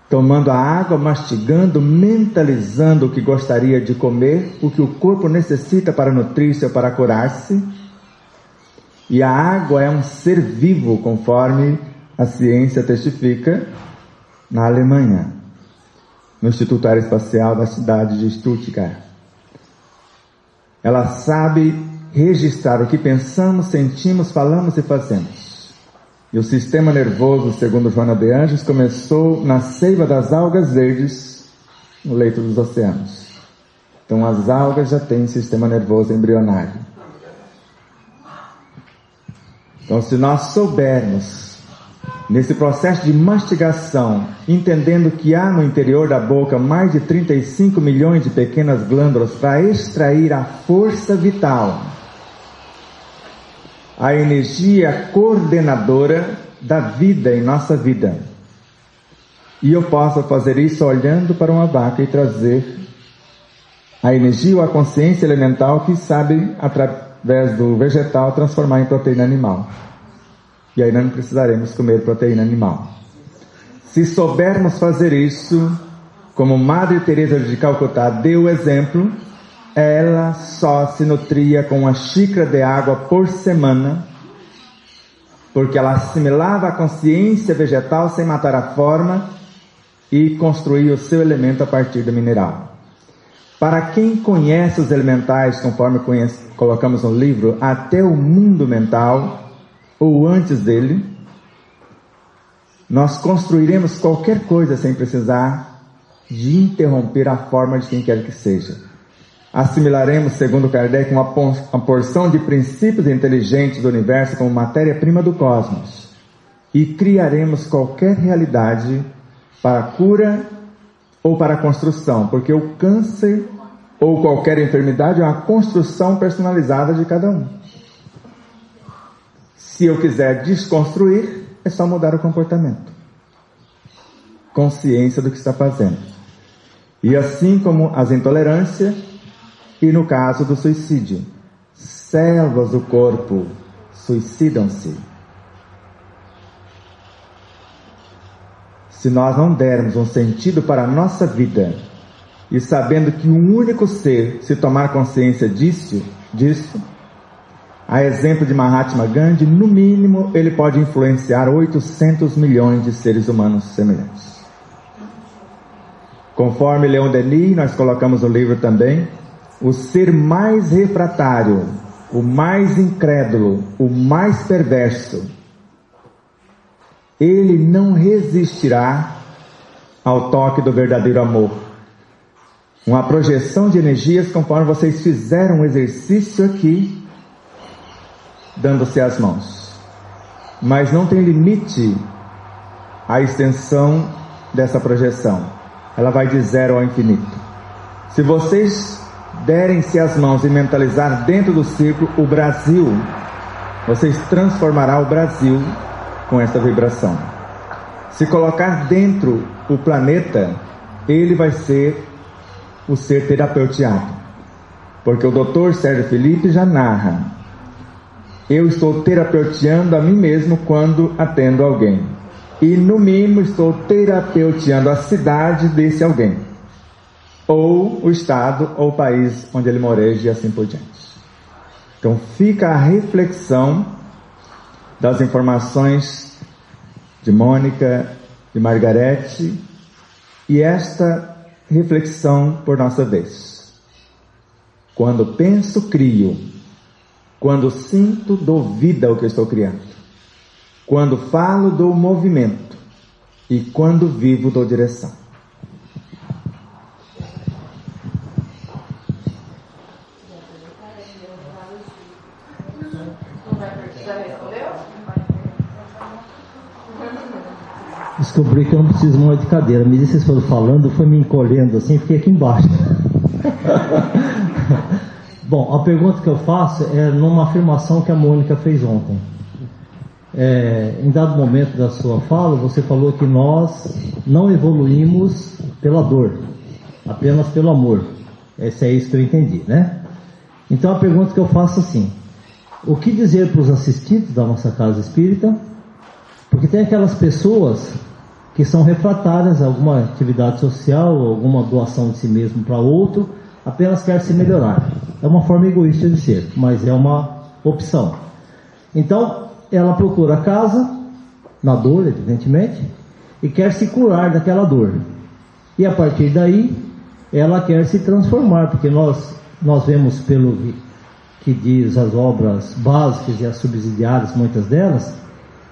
Tomando a água, mastigando, mentalizando o que gostaria de comer, o que o corpo necessita para nutrir-se ou para curar-se. E a água é um ser vivo, conforme a ciência testifica na Alemanha, no Instituto Aeroespacial da cidade de Stuttgart. Ela sabe registrar o que pensamos, sentimos, falamos e fazemos. E o sistema nervoso, segundo Joana de Anjos, começou na seiva das algas verdes no leito dos oceanos. Então as algas já têm sistema nervoso embrionário. Então, se nós soubermos, nesse processo de mastigação, entendendo que há no interior da boca mais de 35 milhões de pequenas glândulas para extrair a força vital, a energia coordenadora da vida em nossa vida. E eu posso fazer isso olhando para uma vaca e trazer a energia ou a consciência elemental que sabe, através do vegetal, transformar em proteína animal. E aí nós não precisaremos comer proteína animal. Se soubermos fazer isso, como Madre Teresa de Calcutá deu o exemplo, ela só se nutria com uma xícara de água por semana, porque ela assimilava a consciência vegetal sem matar a forma e construía o seu elemento a partir do mineral. Para quem conhece os elementais, conforme colocamos no livro, até o mundo mental, ou antes dele, nós construiremos qualquer coisa sem precisar de interromper a forma de quem quer que seja. Assimilaremos, segundo Kardec, uma porção de princípios inteligentes do universo como matéria-prima do cosmos e criaremos qualquer realidade para a cura ou para a construção, porque o câncer ou qualquer enfermidade é uma construção personalizada de cada um. Se eu quiser desconstruir, é só mudar o comportamento. Consciência do que está fazendo. E assim como as intolerâncias, e no caso do suicídio, células do corpo suicidam-se. Se nós não dermos um sentido para a nossa vida, e sabendo que um único ser, se tomar consciência disso, a exemplo de Mahatma Gandhi, no mínimo ele pode influenciar 800 milhões de seres humanos semelhantes. Conforme Leon Denis, nós colocamos no livro também, o ser mais refratário, o mais incrédulo, o mais perverso, ele não resistirá ao toque do verdadeiro amor. Uma projeção de energias, conforme vocês fizeram um exercício aqui, dando-se as mãos. Mas não tem limite à extensão dessa projeção. ela vai de 0 ao infinito. Se vocês derem-se as mãos e mentalizar dentro do círculo o Brasil, vocês transformarão o Brasil com essa vibração. Se colocar dentro o planeta, ele vai ser o ser terapeuteado. Porque o Dr. Sérgio Felipe já narra: eu estou terapeuteando a mim mesmo quando atendo alguém. E no mínimo estou terapeuteando a cidade desse alguém, ou o estado ou o país onde ele moreja, e assim por diante. Então fica a reflexão das informações de Mônica, de Margarete, e esta reflexão por nossa vez. Quando penso, crio. Quando sinto, dou vida ao que eu estou criando. Quando falo, dou movimento. E quando vivo, dou direção. Descobri que eu não preciso mais de cadeira. À medida que vocês foram falando, foi me encolhendo assim, fiquei aqui embaixo. Bom, a pergunta que eu faço é numa afirmação que a Mônica fez ontem. Em dado momento da sua fala, você falou que nós não evoluímos pela dor, apenas pelo amor. É isso que eu entendi, né? Então a pergunta que eu faço é assim: o que dizer para os assistidos da nossa casa espírita? Porque tem aquelas pessoas que são refratárias a alguma atividade social, alguma doação de si mesmo para outro, apenas quer se melhorar. É uma forma egoísta de ser, mas é uma opção. Então, ela procura a casa, na dor, evidentemente, e quer se curar daquela dor. E a partir daí, ela quer se transformar, porque nós vemos pelo que diz as obras básicas e as subsidiárias, muitas delas,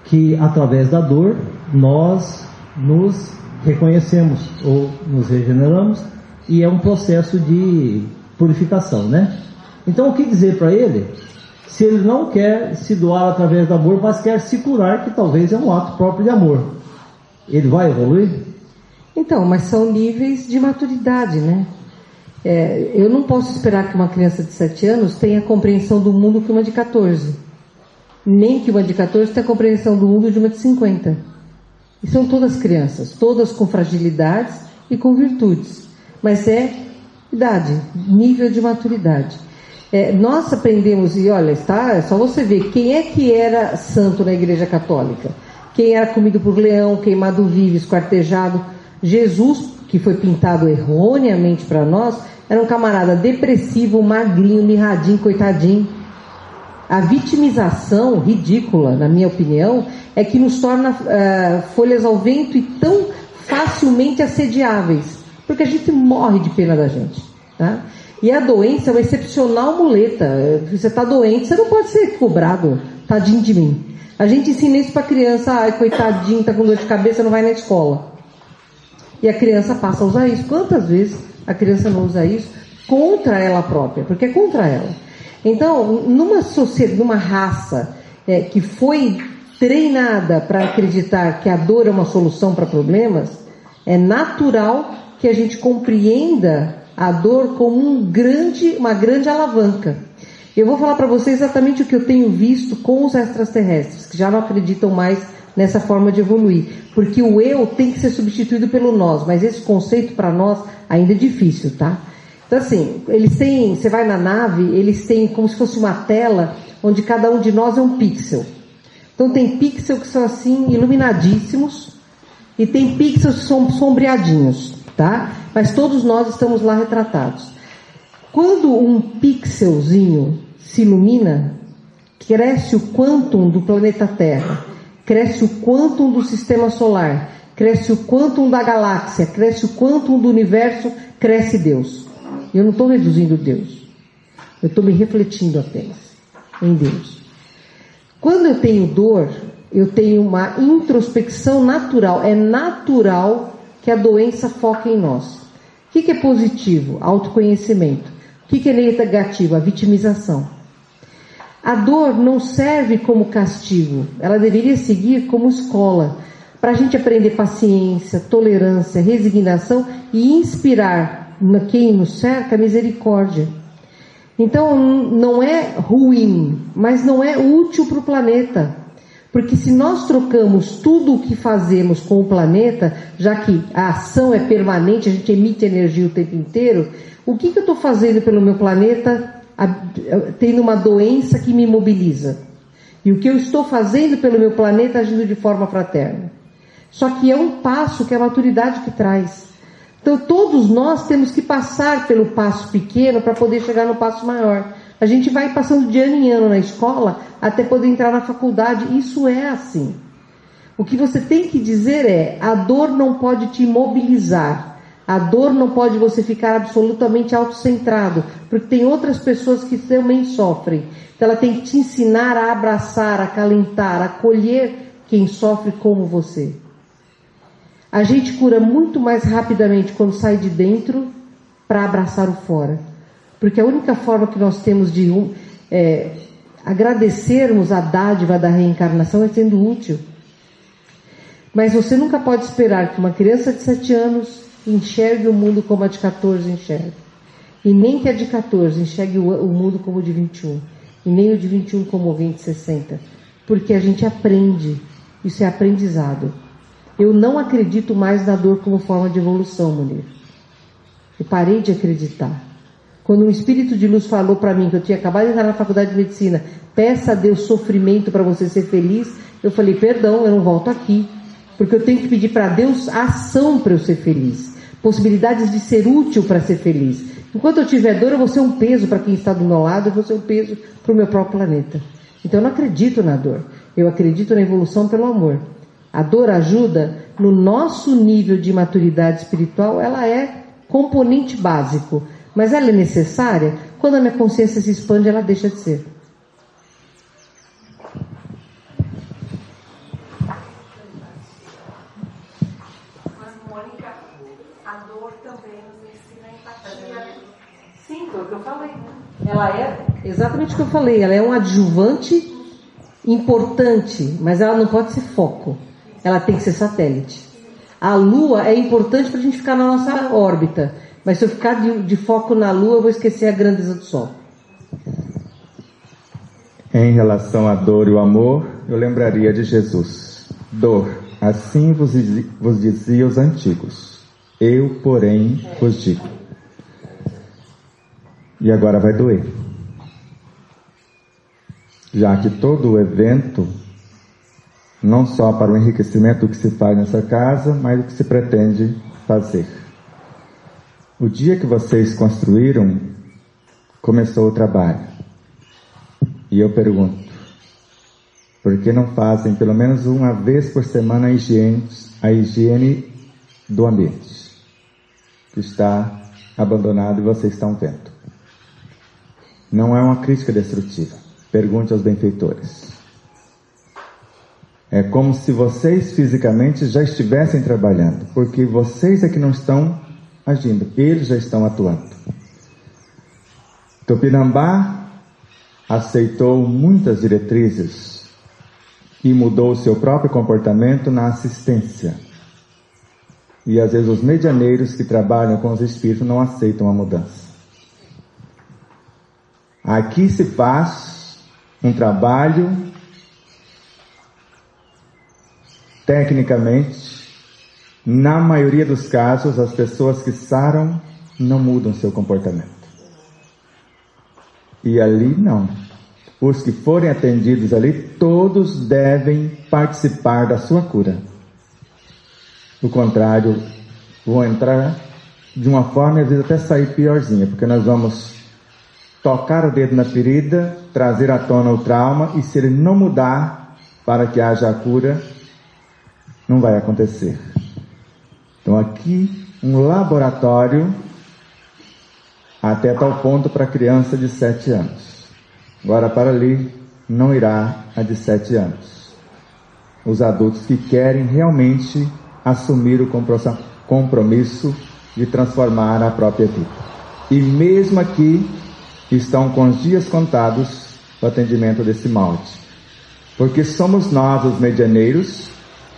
que através da dor nós nos reconhecemos ou nos regeneramos, e é um processo de purificação, né? Então o que dizer para ele se ele não quer se doar através do amor, mas quer se curar, que talvez é um ato próprio de amor? Ele vai evoluir? Então, mas são níveis de maturidade, né? Eu não posso esperar que uma criança de 7 anos tenha a compreensão do mundo que uma de 14. Nem que uma de 14 tenha a compreensão do mundo de uma de 50. E são todas crianças, todas com fragilidades e com virtudes. Mas é idade, nível de maturidade. Nós aprendemos, e olha, é só você ver quem é que era santo na Igreja Católica. Quem era comido por leão, queimado vivo, esquartejado. Jesus, que foi pintado erroneamente para nós, era um camarada depressivo, magrinho, mirradinho, coitadinho. A vitimização ridícula, na minha opinião, é que nos torna folhas ao vento e tão facilmente assediáveis, porque a gente morre de pena da gente, tá? E a doença é uma excepcional muleta. Você está doente, você não pode ser cobrado, tadinho de mim. A gente ensina isso para a criança: ai, coitadinho, está com dor de cabeça, não vai na escola. E a criança passa a usar isso. Quantas vezes a criança não usa isso contra ela própria? Porque é contra ela. Então, numa sociedade, numa raça que foi treinada para acreditar que a dor é uma solução para problemas, é natural que a gente compreenda a dor como uma grande alavanca. Eu vou falar para vocês exatamente o que eu tenho visto com os extraterrestres, que já não acreditam mais nessa forma de evoluir, porque o eu tem que ser substituído pelo nós, mas esse conceito para nós ainda é difícil, tá? Então assim, eles têm, você vai na nave, eles têm como se fosse uma tela onde cada um de nós é um pixel. Então tem pixels que são assim iluminadíssimos e tem pixels que são sombreadinhos, tá? Mas todos nós estamos lá retratados. Quando um pixelzinho se ilumina, cresce o quantum do planeta Terra, cresce o quantum do sistema solar, cresce o quantum da galáxia, cresce o quantum do universo, cresce Deus. Eu não estou reduzindo Deus, eu estou me refletindo apenas em Deus. Quando eu tenho dor, eu tenho uma introspecção natural. É natural que a doença foque em nós. O que é positivo? Autoconhecimento. O que é negativo? A vitimização. A dor não serve como castigo, ela deveria seguir como escola. para a gente aprender paciência, tolerância, resignação e inspirar quem nos cerca misericórdia. Então não é ruim, mas não é útil para o planeta. Porque se nós trocamos tudo o que fazemos com o planeta, já que a ação é permanente, a gente emite energia o tempo inteiro, o que eu estou fazendo pelo meu planeta tendo uma doença que me mobiliza? E o que eu estou fazendo pelo meu planeta agindo de forma fraterna? Só que é um passo que é a maturidade que traz. Então todos nós temos que passar pelo passo pequeno para poder chegar no passo maior. A gente vai passando de ano em ano na escola até poder entrar na faculdade. Isso é assim. O que você tem que dizer é: a dor não pode te imobilizar. A dor não pode você ficar absolutamente autocentrado, porque tem outras pessoas que também sofrem. Então ela tem que te ensinar a abraçar, a acalentar, a acolher quem sofre como você. A gente cura muito mais rapidamente quando sai de dentro para abraçar o fora. Porque a única forma que nós temos de agradecermos a dádiva da reencarnação é sendo útil. Mas você nunca pode esperar que uma criança de 7 anos enxergue o mundo como a de 14 enxerga. E nem que a de 14 enxergue o mundo como o de 21. E nem o de 21 como alguém de 60. Porque a gente aprende. Isso é aprendizado. Eu não acredito mais na dor como forma de evolução, mulher. Eu parei de acreditar. Quando um espírito de luz falou para mim que eu tinha acabado de entrar na faculdade de medicina, peça a Deus sofrimento para você ser feliz, eu falei: perdão, eu não volto aqui. Porque eu tenho que pedir para Deus ação para eu ser feliz. Possibilidades de ser útil para ser feliz. Enquanto eu tiver dor, eu vou ser um peso para quem está do meu lado, eu vou ser um peso para o meu próprio planeta. Então eu não acredito na dor. Eu acredito na evolução pelo amor. A dor ajuda, no nosso nível de maturidade espiritual, ela é componente básico. Mas ela é necessária? Quando a minha consciência se expande, ela deixa de ser. Mas, Mônica, a dor também nos ensina empatia. Sim, foi o que eu falei. Ela é exatamente o que eu falei. Ela é um adjuvante importante, mas ela não pode ser foco. Ela tem que ser satélite. A Lua é importante para a gente ficar na nossa órbita. Mas se eu ficar de foco na Lua, eu vou esquecer a grandeza do Sol. Em relação à dor e o amor, eu lembraria de Jesus. Dor, assim vos dizia os antigos. Eu, porém, vos digo. E agora vai doer. Já que todo o evento, não só para o enriquecimento do que se faz nessa casa, mas do que se pretende fazer. O dia que vocês construíram, começou o trabalho. E eu pergunto, por que não fazem pelo menos uma vez por semana a higiene do ambiente que está abandonado e vocês estão vendo? Não é uma crítica destrutiva. Pergunte aos benfeitores. É como se vocês fisicamente já estivessem trabalhando, porque vocês é que não estão agindo, eles já estão atuando. Tupinambá aceitou muitas diretrizes e mudou o seu próprio comportamento na assistência. E às vezes os medianeiros que trabalham com os espíritos não aceitam a mudança. Aqui se faz um trabalho tecnicamente. Na maioria dos casos, as pessoas que saram não mudam seu comportamento. E ali não. Os que forem atendidos ali, todos devem participar da sua cura. Do contrário, vão entrar de uma forma e às vezes até sair piorzinha, porque nós vamos tocar o dedo na ferida, trazer à tona o trauma, e se ele não mudar para que haja a cura, não vai acontecer. Então aqui, um laboratório até tal ponto para criança de 7 anos. Agora para ali, não irá a de 7 anos. Os adultos que querem realmente assumir o compromisso de transformar a própria vida. E mesmo aqui, estão com os dias contados o atendimento desse molde. Porque somos nós, os medianeiros,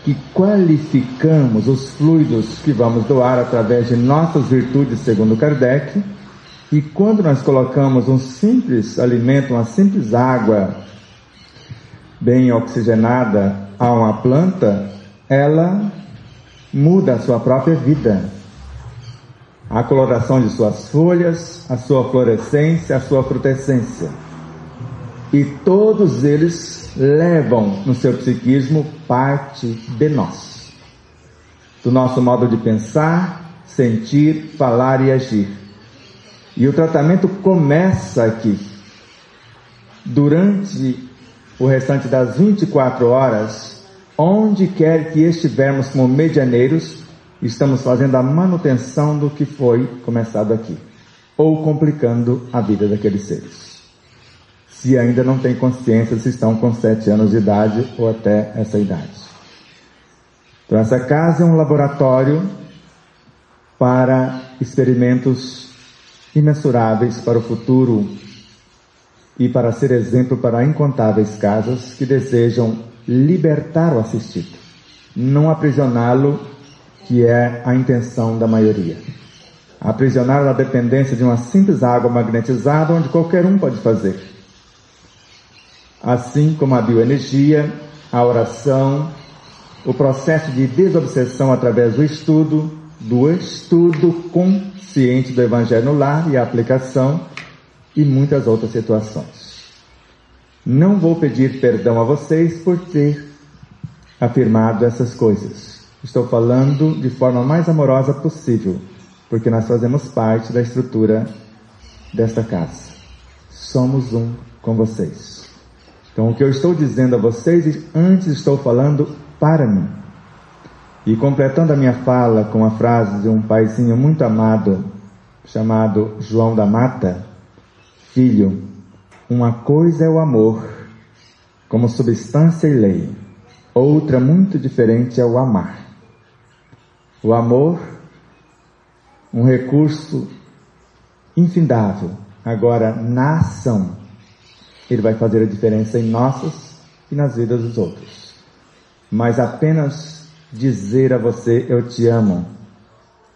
que qualificamos os fluidos que vamos doar através de nossas virtudes, segundo Kardec, e quando nós colocamos um simples alimento, uma simples água bem oxigenada a uma planta, ela muda a sua própria vida. A coloração de suas folhas, a sua florescência, a sua frutescência. E todos eles levam no seu psiquismo parte de nós, do nosso modo de pensar, sentir, falar e agir. E o tratamento começa aqui. Durante o restante das 24 horas, onde quer que estivermos como medianeiros, estamos fazendo a manutenção do que foi começado aqui, ou complicando a vida daqueles seres. Se ainda não têm consciência se estão com 7 anos de idade ou até essa idade. Então essa casa é um laboratório para experimentos imensuráveis para o futuro e para ser exemplo para incontáveis casas que desejam libertar o assistido, não aprisioná-lo, que é a intenção da maioria. Aprisioná-lo na dependência de uma simples água magnetizada, onde qualquer um pode fazer. Assim como a bioenergia, a oração, o processo de desobsessão através do estudo consciente do Evangelho no lar e a aplicação, e muitas outras situações. Não vou pedir perdão a vocês por ter afirmado essas coisas. Estou falando de forma mais amorosa possível, porque nós fazemos parte da estrutura desta casa. Somos um com vocês. Então o que eu estou dizendo a vocês, antes estou falando para mim. E completando a minha fala com a frase de um paizinho muito amado, chamado João da Mata: filho, uma coisa é o amor, como substância e lei. Outra muito diferente é o amar. O amor, um recurso infindável. Agora, na ação, ele vai fazer a diferença em nossas e nas vidas dos outros. Mas apenas dizer a você, eu te amo,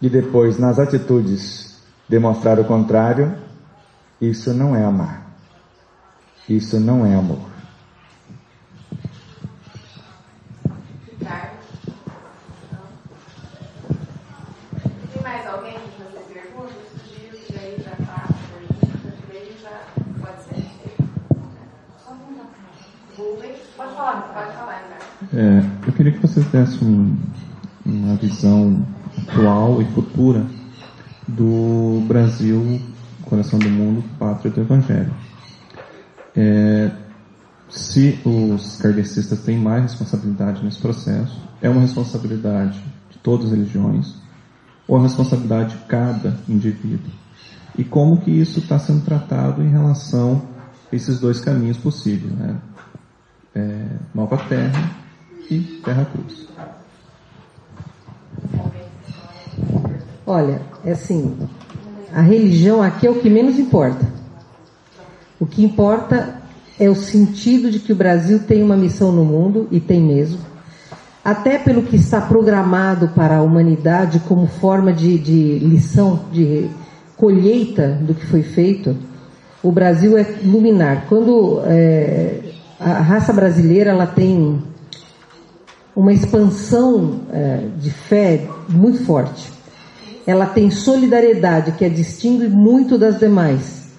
e depois nas atitudes demonstrar o contrário, isso não é amar. Isso não é amor. Tem mais alguém que fazer perguntas? Sugiro que daí já faça pergunta, que daí já pode ser. Pode falar, então. Eu queria que vocês dessem uma visão atual e futura do Brasil, coração do mundo, pátria do Evangelho. Se os kardecistas têm mais responsabilidade nesse processo, é uma responsabilidade de todas as religiões, ou a responsabilidade de cada indivíduo? E como que isso está sendo tratado em relação a esses dois caminhos possíveis, né? Nova Terra e Terra Cruz. Olha, é assim, a religião aqui é o que menos importa. O que importa é o sentido de que o Brasil tem uma missão no mundo, e tem mesmo, até pelo que está programado para a humanidade como forma de lição, de colheita do que foi feito. O Brasil é luminar. Quando a raça brasileira ela tem uma expansão de fé muito forte. Ela tem solidariedade, que a distingue muito das demais.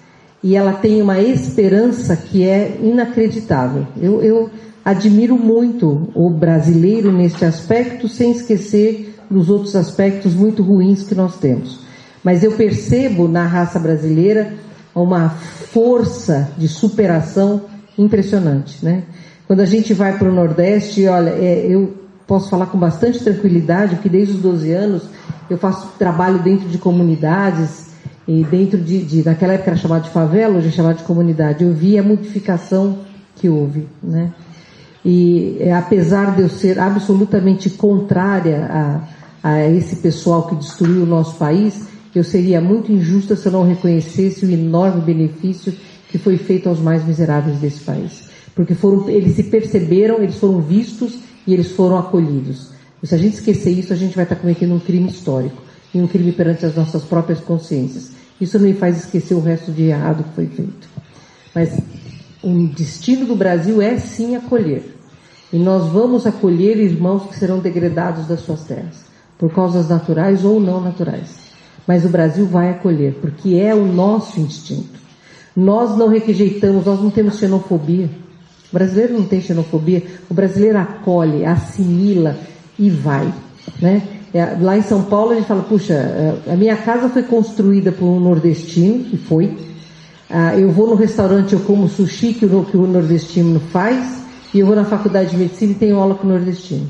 E ela tem uma esperança que é inacreditável. Eu admiro muito o brasileiro neste aspecto, sem esquecer dos outros aspectos muito ruins que nós temos. Mas eu percebo na raça brasileira uma força de superação impressionante, né? Quando a gente vai para o Nordeste, olha, eu posso falar com bastante tranquilidade, porque desde os 12 anos eu faço trabalho dentro de comunidades, e dentro naquela época era chamado de favela, hoje é chamado de comunidade. Eu vi a modificação que houve, né? E apesar de eu ser absolutamente contrária a esse pessoal que destruiu o nosso país, eu seria muito injusta se eu não reconhecesse o enorme benefício que foi feito aos mais miseráveis desse país. Porque eles se perceberam, eles foram vistos e eles foram acolhidos. E se a gente esquecer isso, a gente vai estar cometendo um crime histórico e um crime perante as nossas próprias consciências. Isso não me faz esquecer o resto de errado que foi feito. Mas o destino do Brasil é sim acolher. E nós vamos acolher irmãos que serão degradados das suas terras, por causas naturais ou não naturais. Mas o Brasil vai acolher, porque é o nosso instinto. Nós não rejeitamos, nós não temos xenofobia. O brasileiro não tem xenofobia, o brasileiro acolhe, assimila e vai, né? Lá em São Paulo a gente fala, puxa, a minha casa foi construída por um nordestino, que foi. Eu vou no restaurante, eu como sushi que o nordestino faz, e eu vou na faculdade de medicina e tenho aula com o nordestino.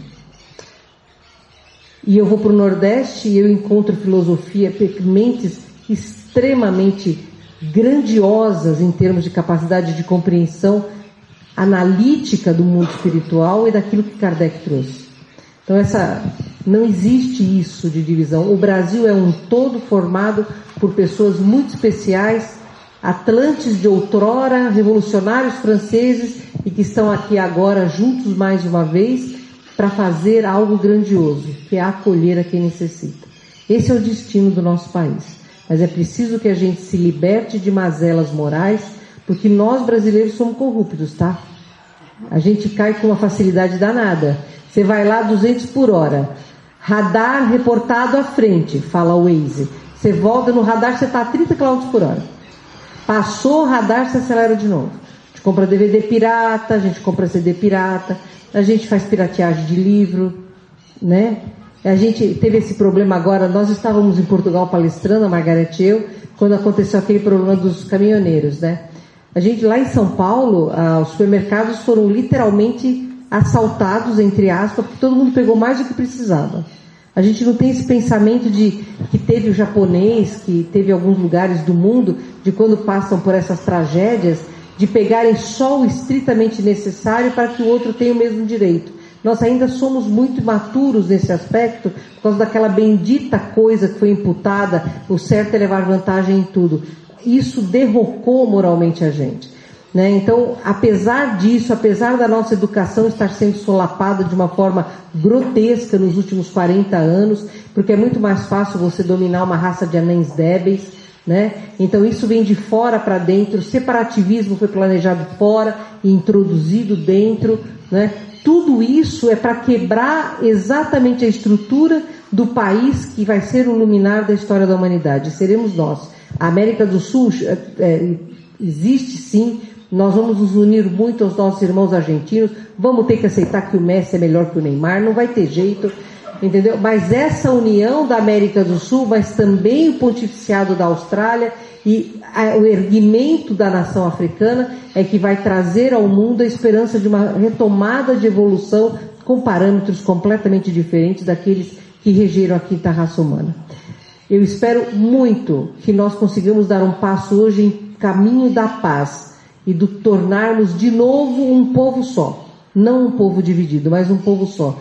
E eu vou para o Nordeste e eu encontro filosofia, mentes extremamente grandiosas em termos de capacidade de compreensão analítica do mundo espiritual e daquilo que Kardec trouxe. Então não existe isso de divisão. O Brasil é um todo formado por pessoas muito especiais, atlantes de outrora, revolucionários franceses e que estão aqui agora juntos mais uma vez para fazer algo grandioso, que é acolher a quem necessita. Esse é o destino do nosso país. Mas é preciso que a gente se liberte de mazelas morais, porque nós brasileiros somos corruptos, tá? A gente cai com uma facilidade danada. Você vai lá 200 por hora, radar reportado à frente, fala o Waze. Você volta no radar, você está a 30 km por hora. Passou o radar, você acelera de novo. A gente compra DVD pirata, a gente compra CD pirata, a gente faz pirateagem de livro, né? A gente teve esse problema agora, nós estávamos em Portugal palestrando, a Margareth e eu, quando aconteceu aquele problema dos caminhoneiros, né? A gente lá em São Paulo, os supermercados foram literalmente assaltados, entre aspas, porque todo mundo pegou mais do que precisava. A gente não tem esse pensamento de que teve o japonês, que teve alguns lugares do mundo, de quando passam por essas tragédias, de pegarem só o estritamente necessário para que o outro tenha o mesmo direito. Nós ainda somos muito imaturos nesse aspecto, por causa daquela bendita coisa que foi imputada, o certo é levar vantagem em tudo. Isso derrocou moralmente a gente, né? Então, apesar disso, apesar da nossa educação estar sendo solapada de uma forma grotesca nos últimos 40 anos, porque é muito mais fácil você dominar uma raça de anões débeis, né? Então isso vem de fora para dentro, o separativismo foi planejado fora e introduzido dentro, né? Tudo isso é para quebrar exatamente a estrutura do país que vai ser o luminar da história da humanidade. Seremos nós. A América do Sul existe sim, nós vamos nos unir muito aos nossos irmãos argentinos, vamos ter que aceitar que o Messi é melhor que o Neymar, não vai ter jeito, entendeu? Mas essa união da América do Sul, mas também o pontificiado da Austrália e o erguimento da nação africana é que vai trazer ao mundo a esperança de uma retomada de evolução com parâmetros completamente diferentes daqueles que regeram a quinta raça humana. Eu espero muito que nós consigamos dar um passo hoje em caminho da paz e do tornarmos de novo um povo só, não um povo dividido, mas um povo só.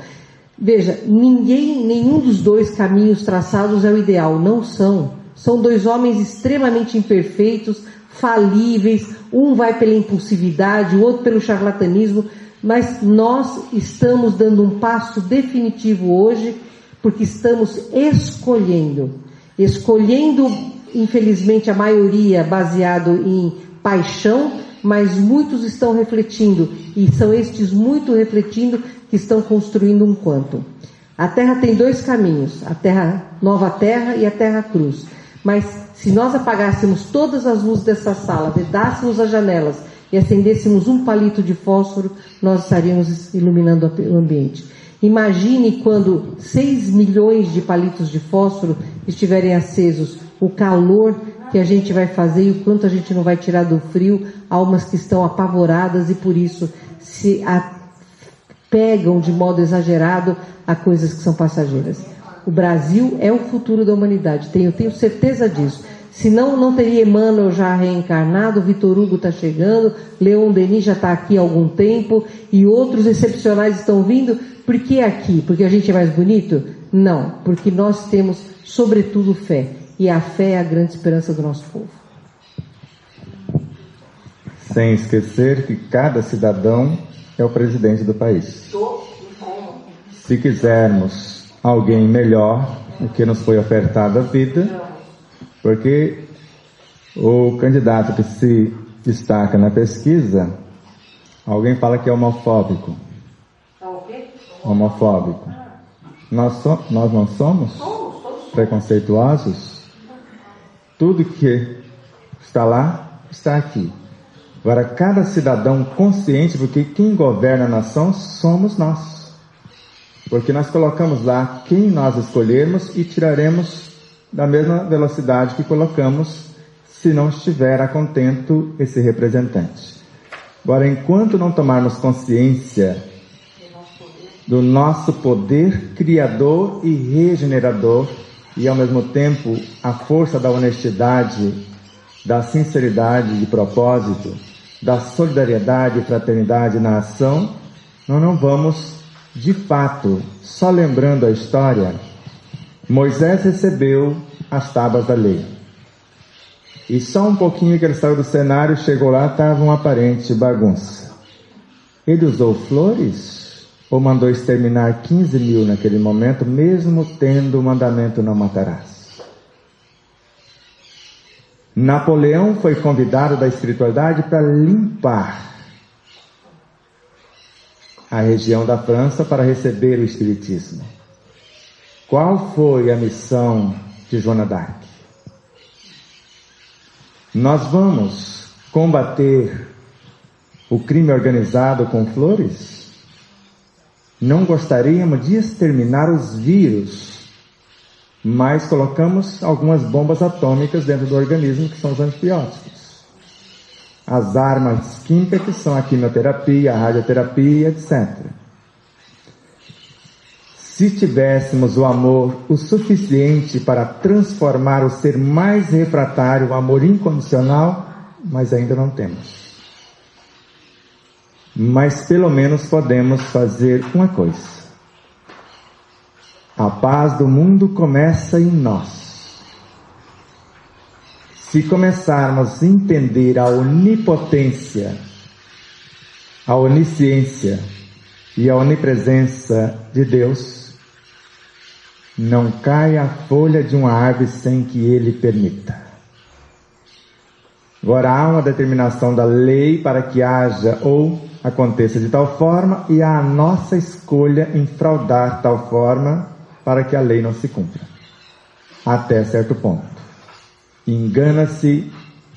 Veja, nenhum dos dois caminhos traçados é o ideal, não são. São dois homens extremamente imperfeitos, falíveis, um vai pela impulsividade, o outro pelo charlatanismo, mas nós estamos dando um passo definitivo hoje, porque estamos escolhendo, infelizmente a maioria baseado em paixão, mas muitos estão refletindo, e são estes muito refletindo que estão construindo um quantum. A Terra tem dois caminhos, a Terra, Nova Terra e a Terra Cruz. Mas se nós apagássemos todas as luzes dessa sala, vedássemos as janelas e acendêssemos um palito de fósforo, nós estaríamos iluminando o ambiente. Imagine quando 6 milhões de palitos de fósforo estiverem acesos, o calor que a gente vai fazer e o quanto a gente não vai tirar do frio, almas que estão apavoradas e por isso se apegam de modo exagerado a coisas que são passageiras. O Brasil é o futuro da humanidade, eu tenho certeza disso. Senão não teria Emmanuel já reencarnado, Vitor Hugo está chegando, Leon Denis já está aqui há algum tempo e outros excepcionais estão vindo. Por que aqui? Porque a gente é mais bonito? Não, porque nós temos sobretudo fé, e a fé é a grande esperança do nosso povo. Sem esquecer que cada cidadão é o presidente do país. se quisermos alguém melhor do que nos foi ofertada a vida, porque o candidato que se destaca na pesquisa, alguém fala que é homofóbico. Homofóbico. Nós não somos preconceituosos? Tudo que está lá, está aqui. Agora, cada cidadão consciente, porque quem governa a nação somos nós. Porque nós colocamos lá quem nós escolhermos e tiraremos da mesma velocidade que colocamos, se não estiver a contento esse representante. Agora, enquanto não tomarmos consciência do nosso poder criador e regenerador, e ao mesmo tempo a força da honestidade, da sinceridade de propósito, da solidariedade e fraternidade na ação, nós não vamos, de fato, só lembrando a história, Moisés recebeu as tábuas da lei. E só um pouquinho que ele saiu do cenário, chegou lá, estava uma aparente bagunça. Ele usou flores ou mandou exterminar 15 mil naquele momento, mesmo tendo o mandamento não matarás? Napoleão foi convidado da espiritualidade para limpar a região da França para receber o espiritismo. Qual foi a missão de Joana d'Arc? Nós vamos combater o crime organizado com flores? Não gostaríamos de exterminar os vírus, mas colocamos algumas bombas atômicas dentro do organismo, que são os antibióticos. As armas químicas, que são a quimioterapia, a radioterapia, etc. Se tivéssemos o amor o suficiente para transformar o ser mais refratário, o amor incondicional, mas ainda não temos. Mas pelo menos podemos fazer uma coisa. A paz do mundo começa em nós. Se começarmos a entender a onipotência, a onisciência e a onipresença de Deus, não cai a folha de uma árvore sem que Ele permita. Agora há uma determinação da lei para que haja ou aconteça de tal forma, e há a nossa escolha em fraudar tal forma para que a lei não se cumpra. Até certo ponto. Engana-se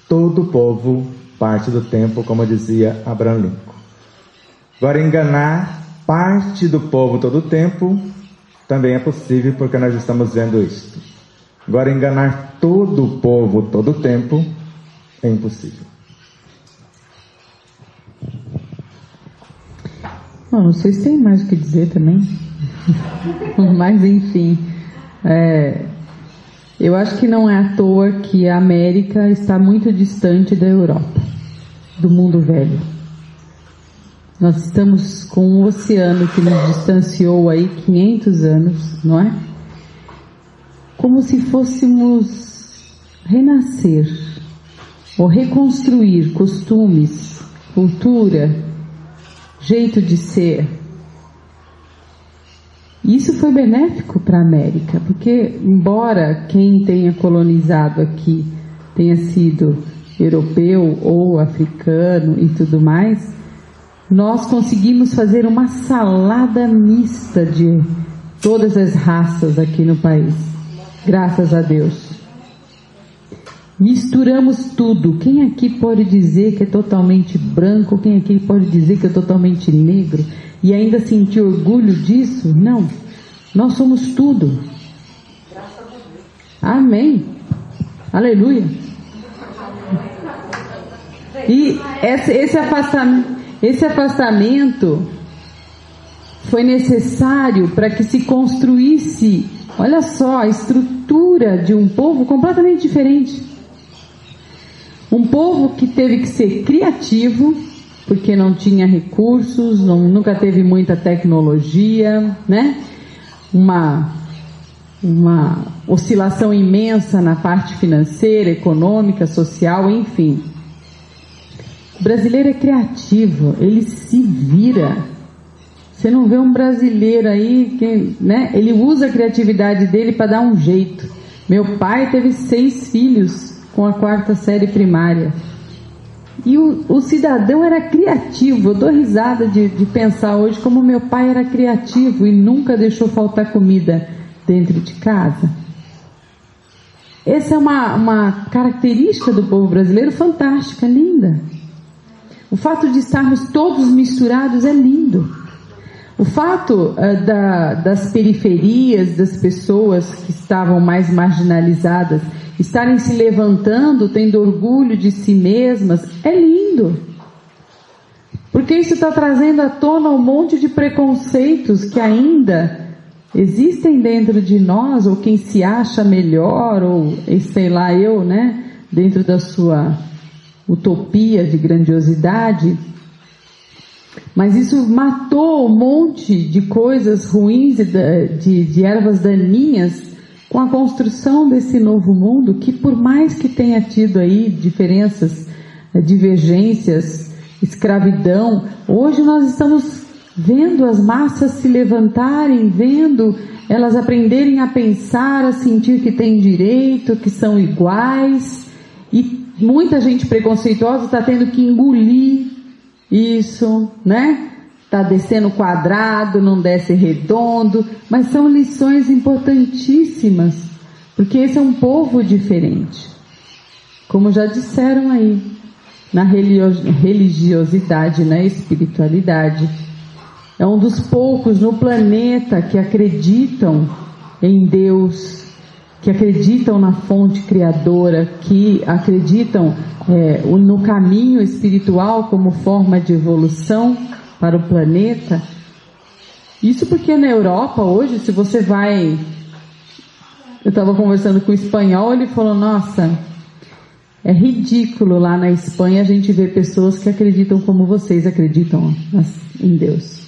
todo o povo parte do tempo, como dizia Abraham Lincoln. Agora, enganar parte do povo todo o tempo também é possível, porque nós estamos vendo isso. Agora, enganar todo o povo todo o tempo é impossível. Bom, não sei se tem mais o que dizer também. Mas, enfim, eu acho que não é à toa que a América está muito distante da Europa, do mundo velho. Nós estamos com um oceano que nos distanciou aí 500 anos, não é? Como se fôssemos renascer ou reconstruir costumes, cultura, jeito de ser. Isso foi benéfico para a América, porque embora quem tenha colonizado aqui tenha sido europeu ou africano e tudo mais, nós conseguimos fazer uma salada mista de todas as raças aqui no país, graças a Deus. Misturamos tudo. Quem aqui pode dizer que é totalmente branco? Quem aqui pode dizer que é totalmente negro? E ainda sentir orgulho disso? Não. Nós somos tudo. Amém. Aleluia. E esse afastamento foi necessário para que se construísse, olha só, a estrutura de um povo completamente diferente. Um povo que teve que ser criativo, porque não tinha recursos, nunca teve muita tecnologia, né? Uma oscilação imensa na parte financeira, econômica, social, enfim. O brasileiro é criativo, ele se vira. Você não vê um brasileiro aí que, né, ele usa a criatividade dele para dar um jeito. Meu pai teve 6 filhos com a 4ª série primária. E o cidadão era criativo. Eu dou risada de pensar hoje como meu pai era criativo e nunca deixou faltar comida dentro de casa. Essa é uma característica do povo brasileiro fantástica, linda. O fato de estarmos todos misturados é lindo. O fato das periferias, das pessoas que estavam mais marginalizadas, estarem se levantando, tendo orgulho de si mesmas, é lindo. Porque isso está trazendo à tona um monte de preconceitos que ainda existem dentro de nós, ou quem se acha melhor, ou sei lá eu, né, dentro da sua utopia de grandiosidade. Mas isso matou um monte de coisas ruins, de ervas daninhas, com a construção desse novo mundo, que por mais que tenha tido aí diferenças, divergências, escravidão, hoje nós estamos vendo as massas se levantarem, vendo elas aprenderem a pensar, a sentir que têm direito, que são iguais, e muita gente preconceituosa está tendo que engolir isso, né? Está descendo quadrado, não desce redondo, mas são lições importantíssimas, porque esse é um povo diferente. Como já disseram aí, na religiosidade, na espiritualidade. É um dos poucos no planeta que acreditam em Deus, que acreditam na fonte criadora, que acreditam no caminho espiritual como forma de evolução para o planeta. Isso porque na Europa hoje, se você vai... Eu estava conversando com o espanhol, ele falou, nossa, é ridículo lá na Espanha a gente ver pessoas que acreditam como vocês acreditam em Deus.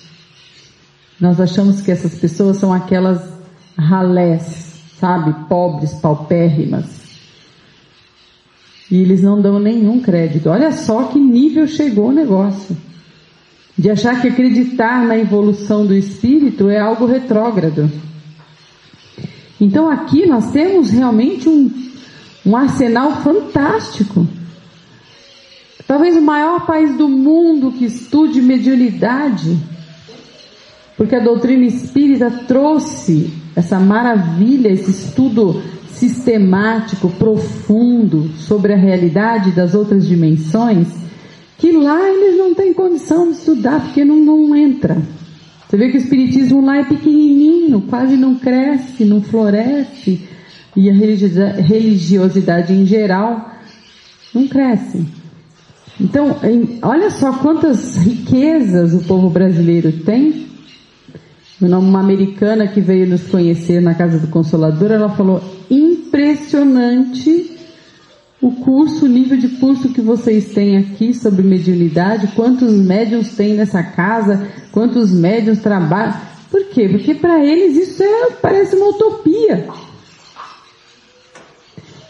Nós achamos que essas pessoas são aquelas ralés, sabe, pobres, paupérrimas. E eles não dão nenhum crédito. Olha só que nível chegou o negócio. De achar que acreditar na evolução do espírito é algo retrógrado. Então aqui nós temos realmente um arsenal fantástico. Talvez o maior país do mundo que estude mediunidade, porque a doutrina espírita trouxe essa maravilha, esse estudo sistemático, profundo sobre a realidade das outras dimensões, que lá eles não têm condição de estudar, porque não entra. Você vê que o espiritismo lá é pequenininho, quase não cresce, não floresce, e a religiosidade em geral não cresce. Então, olha só quantas riquezas o povo brasileiro tem. Uma americana que veio nos conhecer na Casa do Consolador, ela falou, impressionante o nível de curso que vocês têm aqui sobre mediunidade, quantos médiuns tem nessa casa, quantos médiuns trabalham. Por quê? Porque para eles isso parece uma utopia.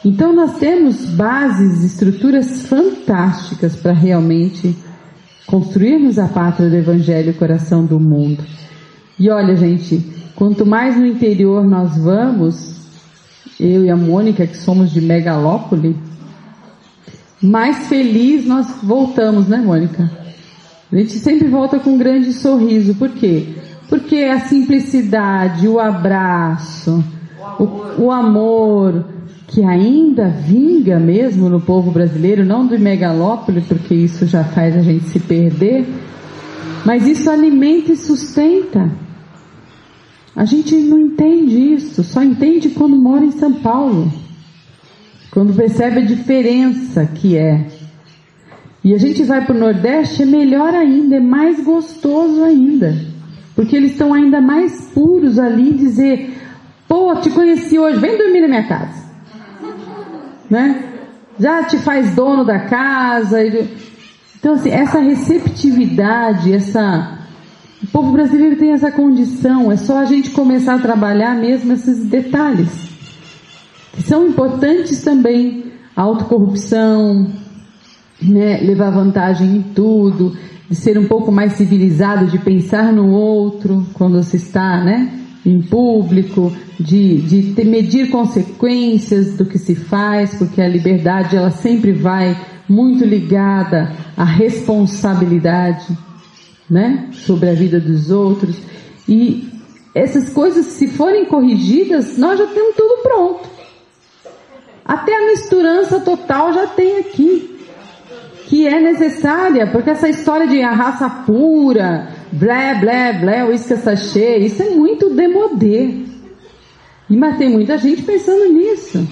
Então nós temos bases, estruturas fantásticas para realmente construirmos a pátria do Evangelho, o coração do mundo. E olha, gente, quanto mais no interior nós vamos, eu e a Mônica, que somos de Megalópole, mais feliz nós voltamos, né, Mônica? A gente sempre volta com um grande sorriso. Por quê? Porque a simplicidade, o abraço, o amor, que ainda vinga mesmo no povo brasileiro, não do Megalópole, porque isso já faz a gente se perder, mas isso alimenta e sustenta. A gente não entende isso, só entende quando mora em São Paulo, quando percebe a diferença que é. E a gente vai para o Nordeste, é melhor ainda, é mais gostoso ainda, porque eles estão ainda mais puros ali, dizer, pô, te conheci hoje, vem dormir na minha casa, né? Já te faz dono da casa. Então assim, essa receptividade, o povo brasileiro tem essa condição, é só a gente começar a trabalhar mesmo esses detalhes, que são importantes também, a autocorrupção, né, levar vantagem em tudo, ser um pouco mais civilizado, de pensar no outro quando se está, né, em público, de medir consequências do que se faz, porque a liberdade ela sempre vai muito ligada à responsabilidade, né, sobre a vida dos outros. E essas coisas, se forem corrigidas, nós já temos tudo pronto. Até a misturança total já tem aqui, que é necessária, porque essa história de a raça pura, blé, blé, blé, uísque sachê, isso é muito demodê. Mas tem muita gente pensando nisso.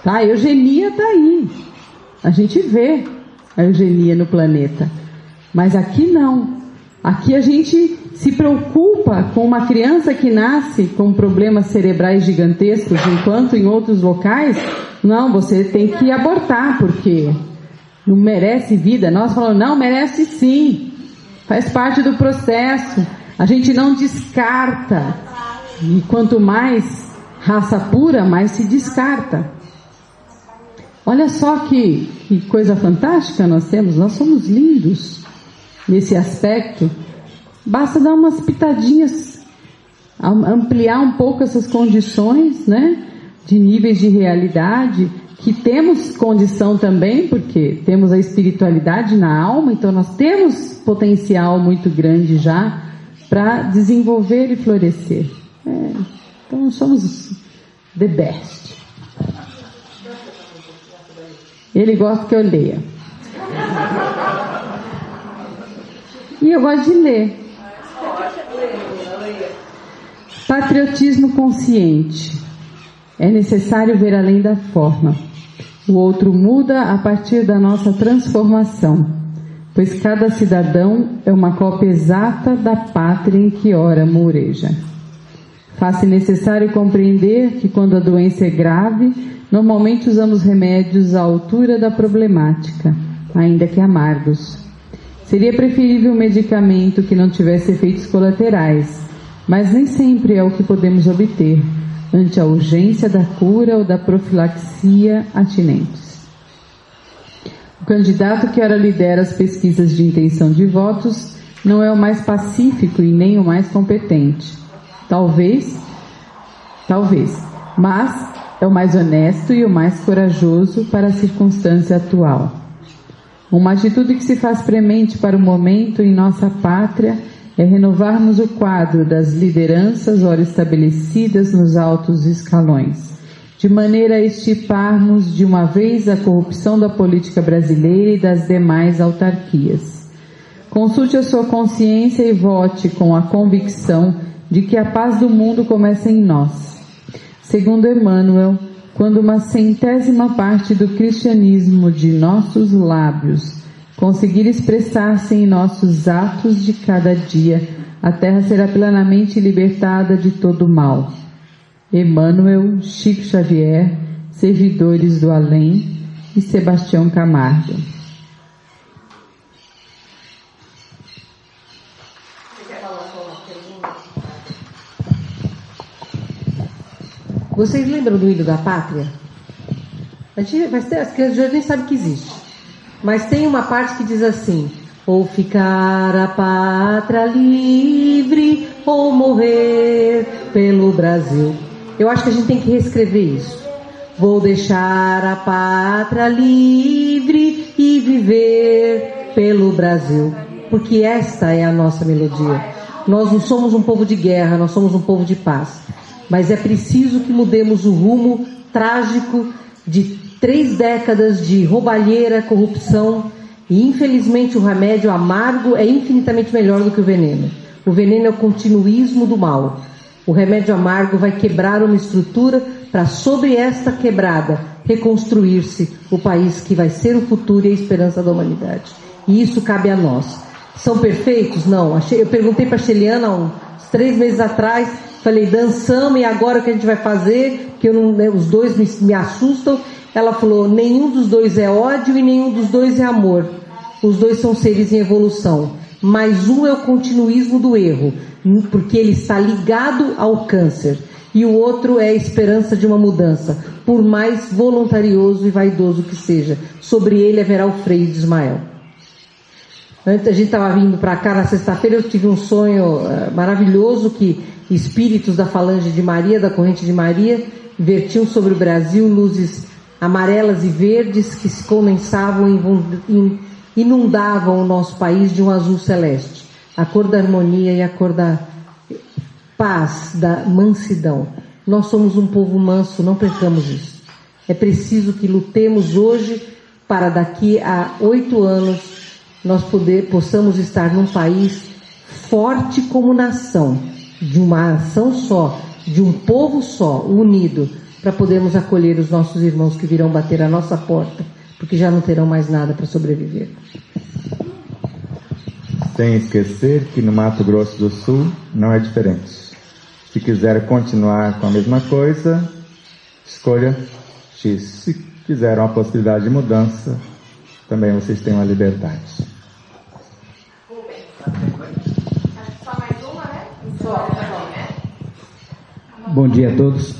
Tá? A eugenia está aí. A gente vê a eugenia no planeta. Mas aqui não. Aqui a gente se preocupa com uma criança que nasce com problemas cerebrais gigantescos, enquanto em outros locais, não, você tem que abortar, porque não merece vida. Nós falamos, não, merece sim. Faz parte do processo. A gente não descarta. E quanto mais raça pura, mais se descarta. Olha só que coisa fantástica nós temos. Nós somos lindos nesse aspecto. Basta dar umas pitadinhas, ampliar um pouco essas condições, né, de níveis de realidade, que temos condição também, porque temos a espiritualidade na alma, então nós temos potencial muito grande já para desenvolver e florescer. Então somos the best. Ele gosta que eu leia. E eu gosto de ler. Patriotismo consciente. É necessário ver além da forma. O outro muda a partir da nossa transformação, pois cada cidadão é uma cópia exata da pátria em que ora moreja. Faz-se necessário compreender que quando a doença é grave, normalmente usamos remédios à altura da problemática, ainda que amargos. Seria preferível um medicamento que não tivesse efeitos colaterais, mas nem sempre é o que podemos obter ante a urgência da cura ou da profilaxia atinentes. O candidato que ora lidera as pesquisas de intenção de votos não é o mais pacífico e nem o mais competente. Talvez, mas é o mais honesto e o mais corajoso para a circunstância atual. Uma atitude que se faz premente para o momento em nossa pátria é renovarmos o quadro das lideranças ora estabelecidas nos altos escalões, de maneira a extirparmos de uma vez a corrupção da política brasileira e das demais autarquias. Consulte a sua consciência e vote com a convicção de que a paz do mundo começa em nós. Segundo Emmanuel, quando uma 100ª parte do cristianismo de nossos lábios conseguir expressar-se em nossos atos de cada dia, a terra será plenamente libertada de todo o mal. Emmanuel, Chico Xavier, Servidores do Além e Sebastião Camargo. Vocês lembram do Hino da Pátria? A gente vai ter, as crianças de hoje nem sabem que existe. Mas tem uma parte que diz assim: ou ficar a pátria livre, ou morrer pelo Brasil. Eu acho que a gente tem que reescrever isso. Vou deixar a pátria livre e viver pelo Brasil. Porque esta é a nossa melodia. Nós não somos um povo de guerra, nós somos um povo de paz. Mas é preciso que mudemos o rumo trágico de 3 décadas de roubalheira, corrupção, e infelizmente o remédio amargo é infinitamente melhor do que o veneno. O veneno é o continuismo do mal. O remédio amargo vai quebrar uma estrutura para, sobre esta quebrada, reconstruir-se o país que vai ser o futuro e a esperança da humanidade. E isso cabe a nós. São perfeitos? Não. Eu perguntei para a Sheliana uns 3 meses atrás, falei, dançamos, e agora o que a gente vai fazer? Porque os dois me assustam. Ela falou, nenhum dos dois é ódio e nenhum dos dois é amor. Os dois são seres em evolução. Mas um é o continuismo do erro, porque ele está ligado ao câncer. E o outro é a esperança de uma mudança, por mais voluntarioso e vaidoso que seja. Sobre ele haverá o freio de Ismael. Antes a gente estava vindo para cá na sexta-feira, eu tive um sonho maravilhoso que espíritos da Falange de Maria, da Corrente de Maria, vertiam sobre o Brasil luzes amarelas e verdes que se condensavam e inundavam o nosso país de um azul celeste, a cor da harmonia e a cor da paz, da mansidão. Nós somos um povo manso, não percamos isso. É preciso que lutemos hoje para daqui a 8 anos nós possamos estar num país forte como nação, de uma ação só, de um povo só, unido, para podermos acolher os nossos irmãos que virão bater a nossa porta, porque já não terão mais nada para sobreviver. Sem esquecer que no Mato Grosso do Sul não é diferente. Se quiser continuar com a mesma coisa, escolha X. Se quiser uma possibilidade de mudança, também vocês têm uma liberdade. Só mais uma, né? Só, tá bom, né? Bom dia a todos.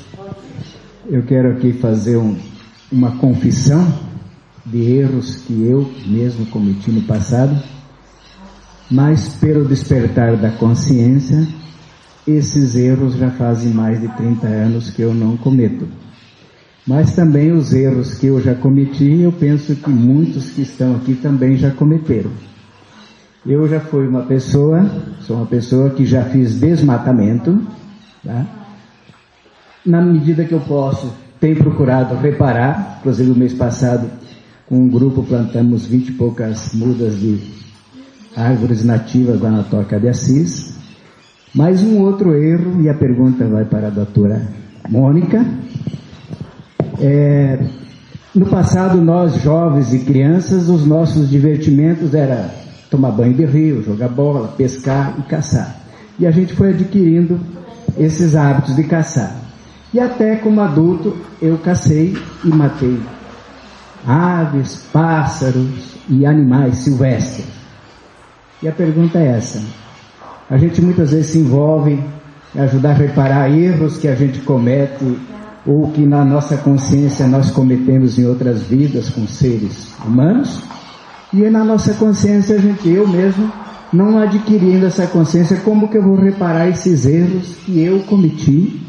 Eu quero aqui fazer uma confissão de erros que eu mesmo cometi no passado, mas pelo despertar da consciência, esses erros já fazem mais de 30 anos que eu não cometo. Mas também os erros que eu já cometi, eu penso que muitos que estão aqui também já cometeram. Eu já fui sou uma pessoa que já fiz desmatamento, tá? Na medida que eu posso, tenho procurado reparar. Inclusive o mês passado, com um grupo, plantamos 20 e poucas mudas de árvores nativas lá na Toca de Assis. Mais um outro erro, e a pergunta vai para a doutora Mônica. No passado, nós jovens e crianças, os nossos divertimentos era tomar banho de rio, jogar bola, pescar e caçar. E a gente foi adquirindo esses hábitos de caçar. E até como adulto, eu cacei e matei aves, pássaros e animais silvestres. E a pergunta é essa. A gente muitas vezes se envolve em ajudar a reparar erros que a gente comete ou que na nossa consciência nós cometemos em outras vidas com seres humanos, e na nossa consciência eu mesmo não adquirindo essa consciência, como que eu vou reparar esses erros que eu cometi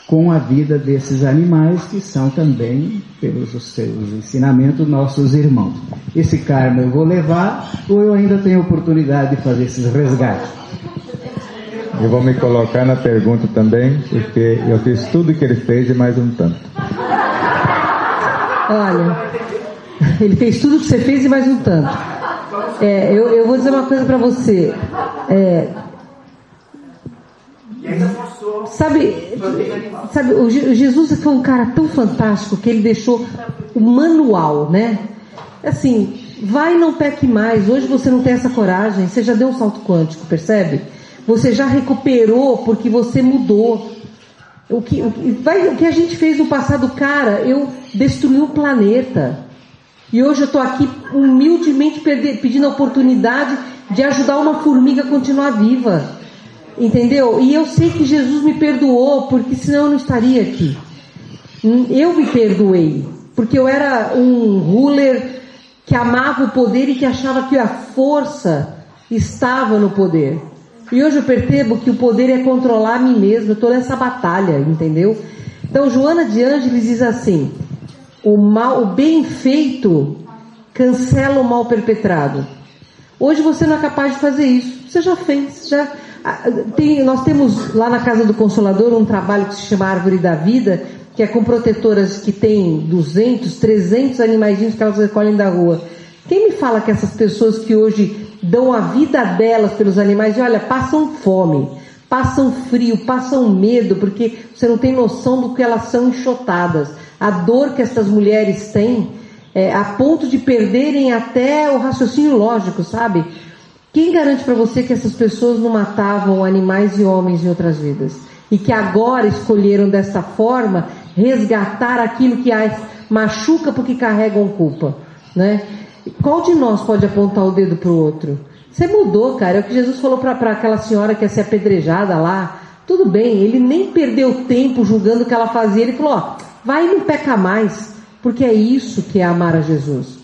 com a vida desses animais que são também, pelos seus ensinamentos, nossos irmãos. Esse karma eu vou levar ou eu ainda tenho oportunidade de fazer esses resgates? Eu vou me colocar na pergunta também, porque eu fiz tudo que ele fez e mais um tanto. Olha, ele fez tudo que você fez e mais um tanto. Eu vou dizer uma coisa para você. Sabe, o Jesus foi um cara tão fantástico que ele deixou o manual, né? Assim, vai e não peque mais. Hoje você não tem essa coragem, você já deu um salto quântico, percebe? Você já recuperou porque você mudou. O que a gente fez no passado, cara, eu destruí um planeta. E hoje eu estou aqui humildemente pedindo a oportunidade de ajudar uma formiga a continuar viva. Entendeu? E eu sei que Jesus me perdoou, porque senão eu não estaria aqui. Eu me perdoei, porque eu era um ruler que amava o poder e que achava que a força estava no poder. E hoje eu percebo que o poder é controlar a mim mesmo. Eu estou nessa batalha, entendeu? Então Joana de Ângeles diz assim: o bem feito cancela o mal perpetrado. Hoje você não é capaz de fazer isso. Você já fez. Nós temos lá na Casa do Consolador um trabalho que se chama Árvore da Vida, que é com protetoras que têm 200, 300 animaizinhos que elas recolhem da rua. Quem me fala que essas pessoas que hoje dão a vida delas pelos animais, e olha, passam fome, passam frio, passam medo, porque você não tem noção do que elas são enxotadas. A dor que essas mulheres têm, a ponto de perderem até o raciocínio lógico, sabe? Quem garante para você que essas pessoas não matavam animais e homens em outras vidas? E que agora escolheram dessa forma resgatar aquilo que as machuca porque carregam culpa, né? Qual de nós pode apontar o dedo para o outro? Você mudou, cara. É o que Jesus falou para aquela senhora que ia ser apedrejada lá. Tudo bem, ele nem perdeu tempo julgando o que ela fazia. Ele falou, ó, vai e não peca mais, porque é isso que é amar a Jesus.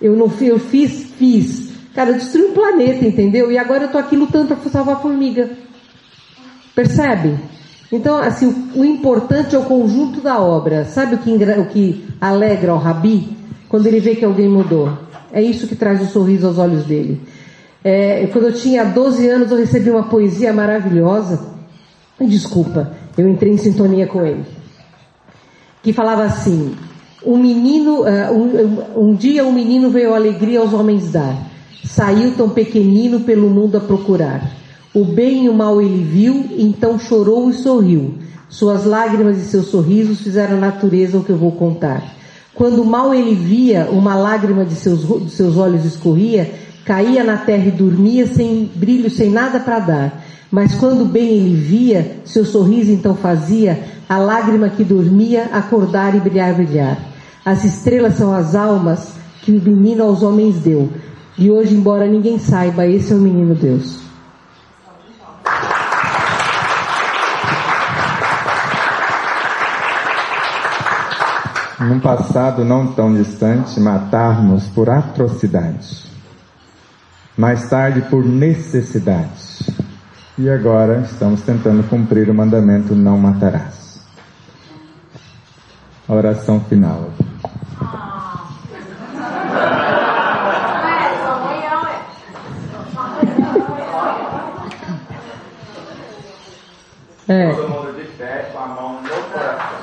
Eu fiz. Cara, eu destruí um planeta, entendeu? E agora eu tô aqui lutando para salvar a formiga. Percebe? Então, assim, o importante é o conjunto da obra. Sabe o que alegra o Rabi? Quando ele vê que alguém mudou. É isso que traz o sorriso aos olhos dele. Quando eu tinha 12 anos, eu recebi uma poesia maravilhosa. Desculpa, eu entrei em sintonia com ele. Que falava assim: um dia um menino veio alegria aos homens dar. Saiu tão pequenino pelo mundo a procurar. O bem e o mal ele viu, então chorou e sorriu. Suas lágrimas e seus sorrisos fizeram a natureza o que eu vou contar. Quando o mal ele via, uma lágrima de seus olhos escorria, caía na terra e dormia sem brilho, sem nada para dar. Mas quando o bem ele via, seu sorriso então fazia a lágrima que dormia acordar e brilhar. As estrelas são as almas que o menino aos homens deu. E hoje, embora ninguém saiba, esse é o menino Deus. Num passado não tão distante, matarmos por atrocidade. Mais tarde, por necessidade. E agora estamos tentando cumprir o mandamento: não matarás. A oração final. Todo mundo de pé, com a mão no coração.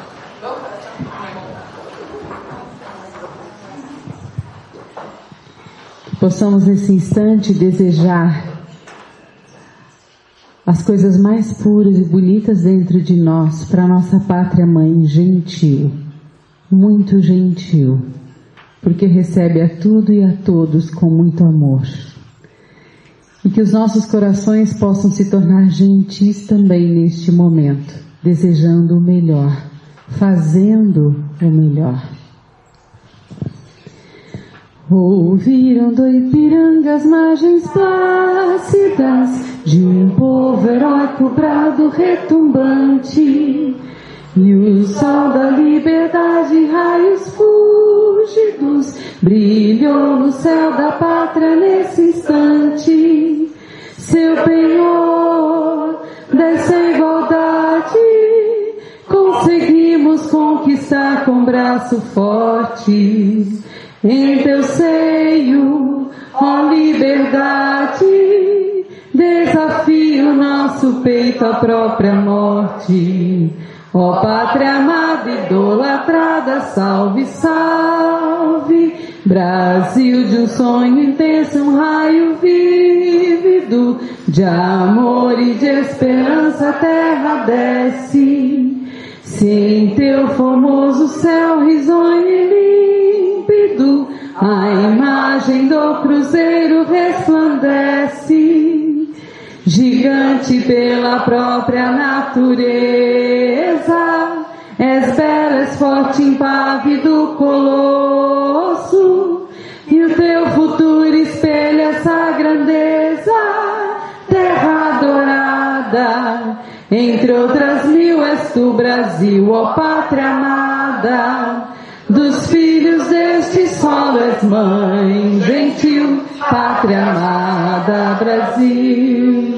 Possamos nesse instante desejar as coisas mais puras e bonitas dentro de nós para nossa pátria mãe gentil, muito gentil, porque recebe a tudo e a todos com muito amor. E que os nossos corações possam se tornar gentis também neste momento, desejando o melhor, fazendo o melhor. Ouviram do Ipiranga as margens plácidas de um povo heróico brado retumbante, e o sol da liberdade, raios fúlgidos, brilhou no céu da pátria nesse instante. Seu penhor dessa igualdade conseguimos conquistar com braço forte. Em teu seio, ó liberdade, desafio nosso peito à própria morte. Ó pátria amada, idolatrada, salve, salve. Brasil de um sonho intenso, um raio vívido de amor e de esperança a terra desce. Se em teu formoso céu risonho e límpido a imagem do cruzeiro resplandece. Gigante pela própria natureza, és bela, és forte, impávido colosso, e o teu futuro espelha essa grandeza, terra dourada, entre outras mil és tu, Brasil, ó pátria amada, dos filhos deste solo és mãe gentil, pátria amada, Brasil.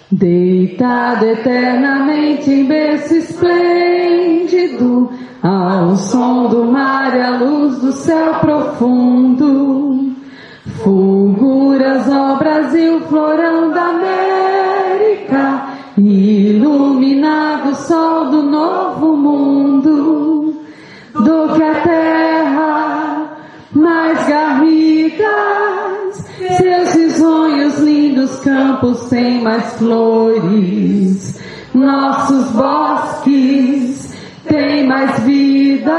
Deitada eternamente em berço esplêndido, ao som do mar e à luz do céu profundo, fulguras, ó Brasil, florão da América, iluminado sol do novo mundo, do que a terra mais garridas, seus risonhos lindos campos sem mais flores, nossos bosques têm mais vida,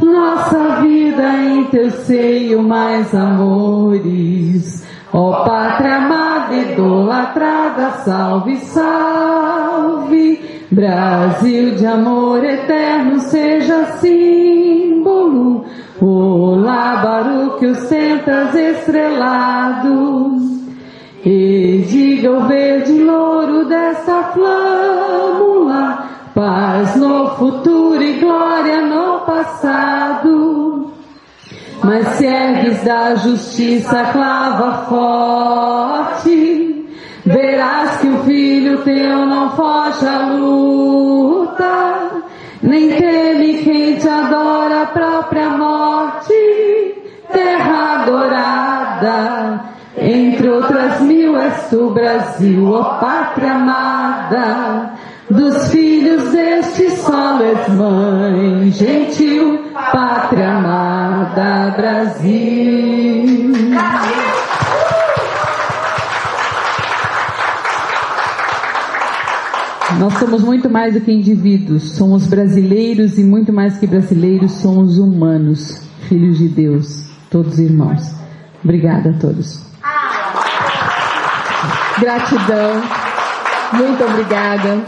nossa vida em teu seio mais amores. Ó pátria amada, idolatrada, salve, salve. Brasil de amor eterno seja símbolo. Olá, Baruque, os centas estrelados. E diga o verde louro dessa flâmula, paz no futuro e glória no passado. Mas mas se ergues da justiça clava forte, verás que o filho teu não foge à luta, nem teme quem te adora a própria morte, terra adorada, entre outras mil és tu, Brasil, ó pátria amada, dos filhos deste solo és mãe, gentil, pátria amada, Brasil. Nós somos muito mais do que indivíduos, somos brasileiros e muito mais que brasileiros, somos humanos, filhos de Deus, todos irmãos. Obrigada a todos. Gratidão, muito obrigada.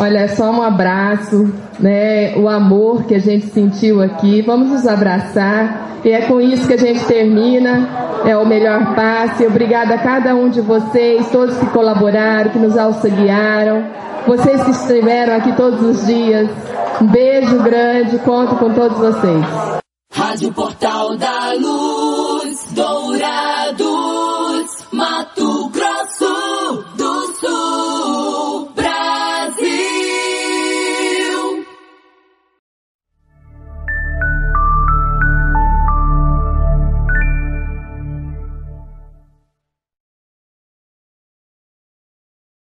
Olha, só um abraço, né? O amor que a gente sentiu aqui. Vamos nos abraçar. E é com isso que a gente termina. É o melhor passe. Obrigada a cada um de vocês, todos que colaboraram, que nos auxiliaram, vocês que estiveram aqui todos os dias. Um beijo grande. Conto com todos vocês. Rádio Portal da Luz.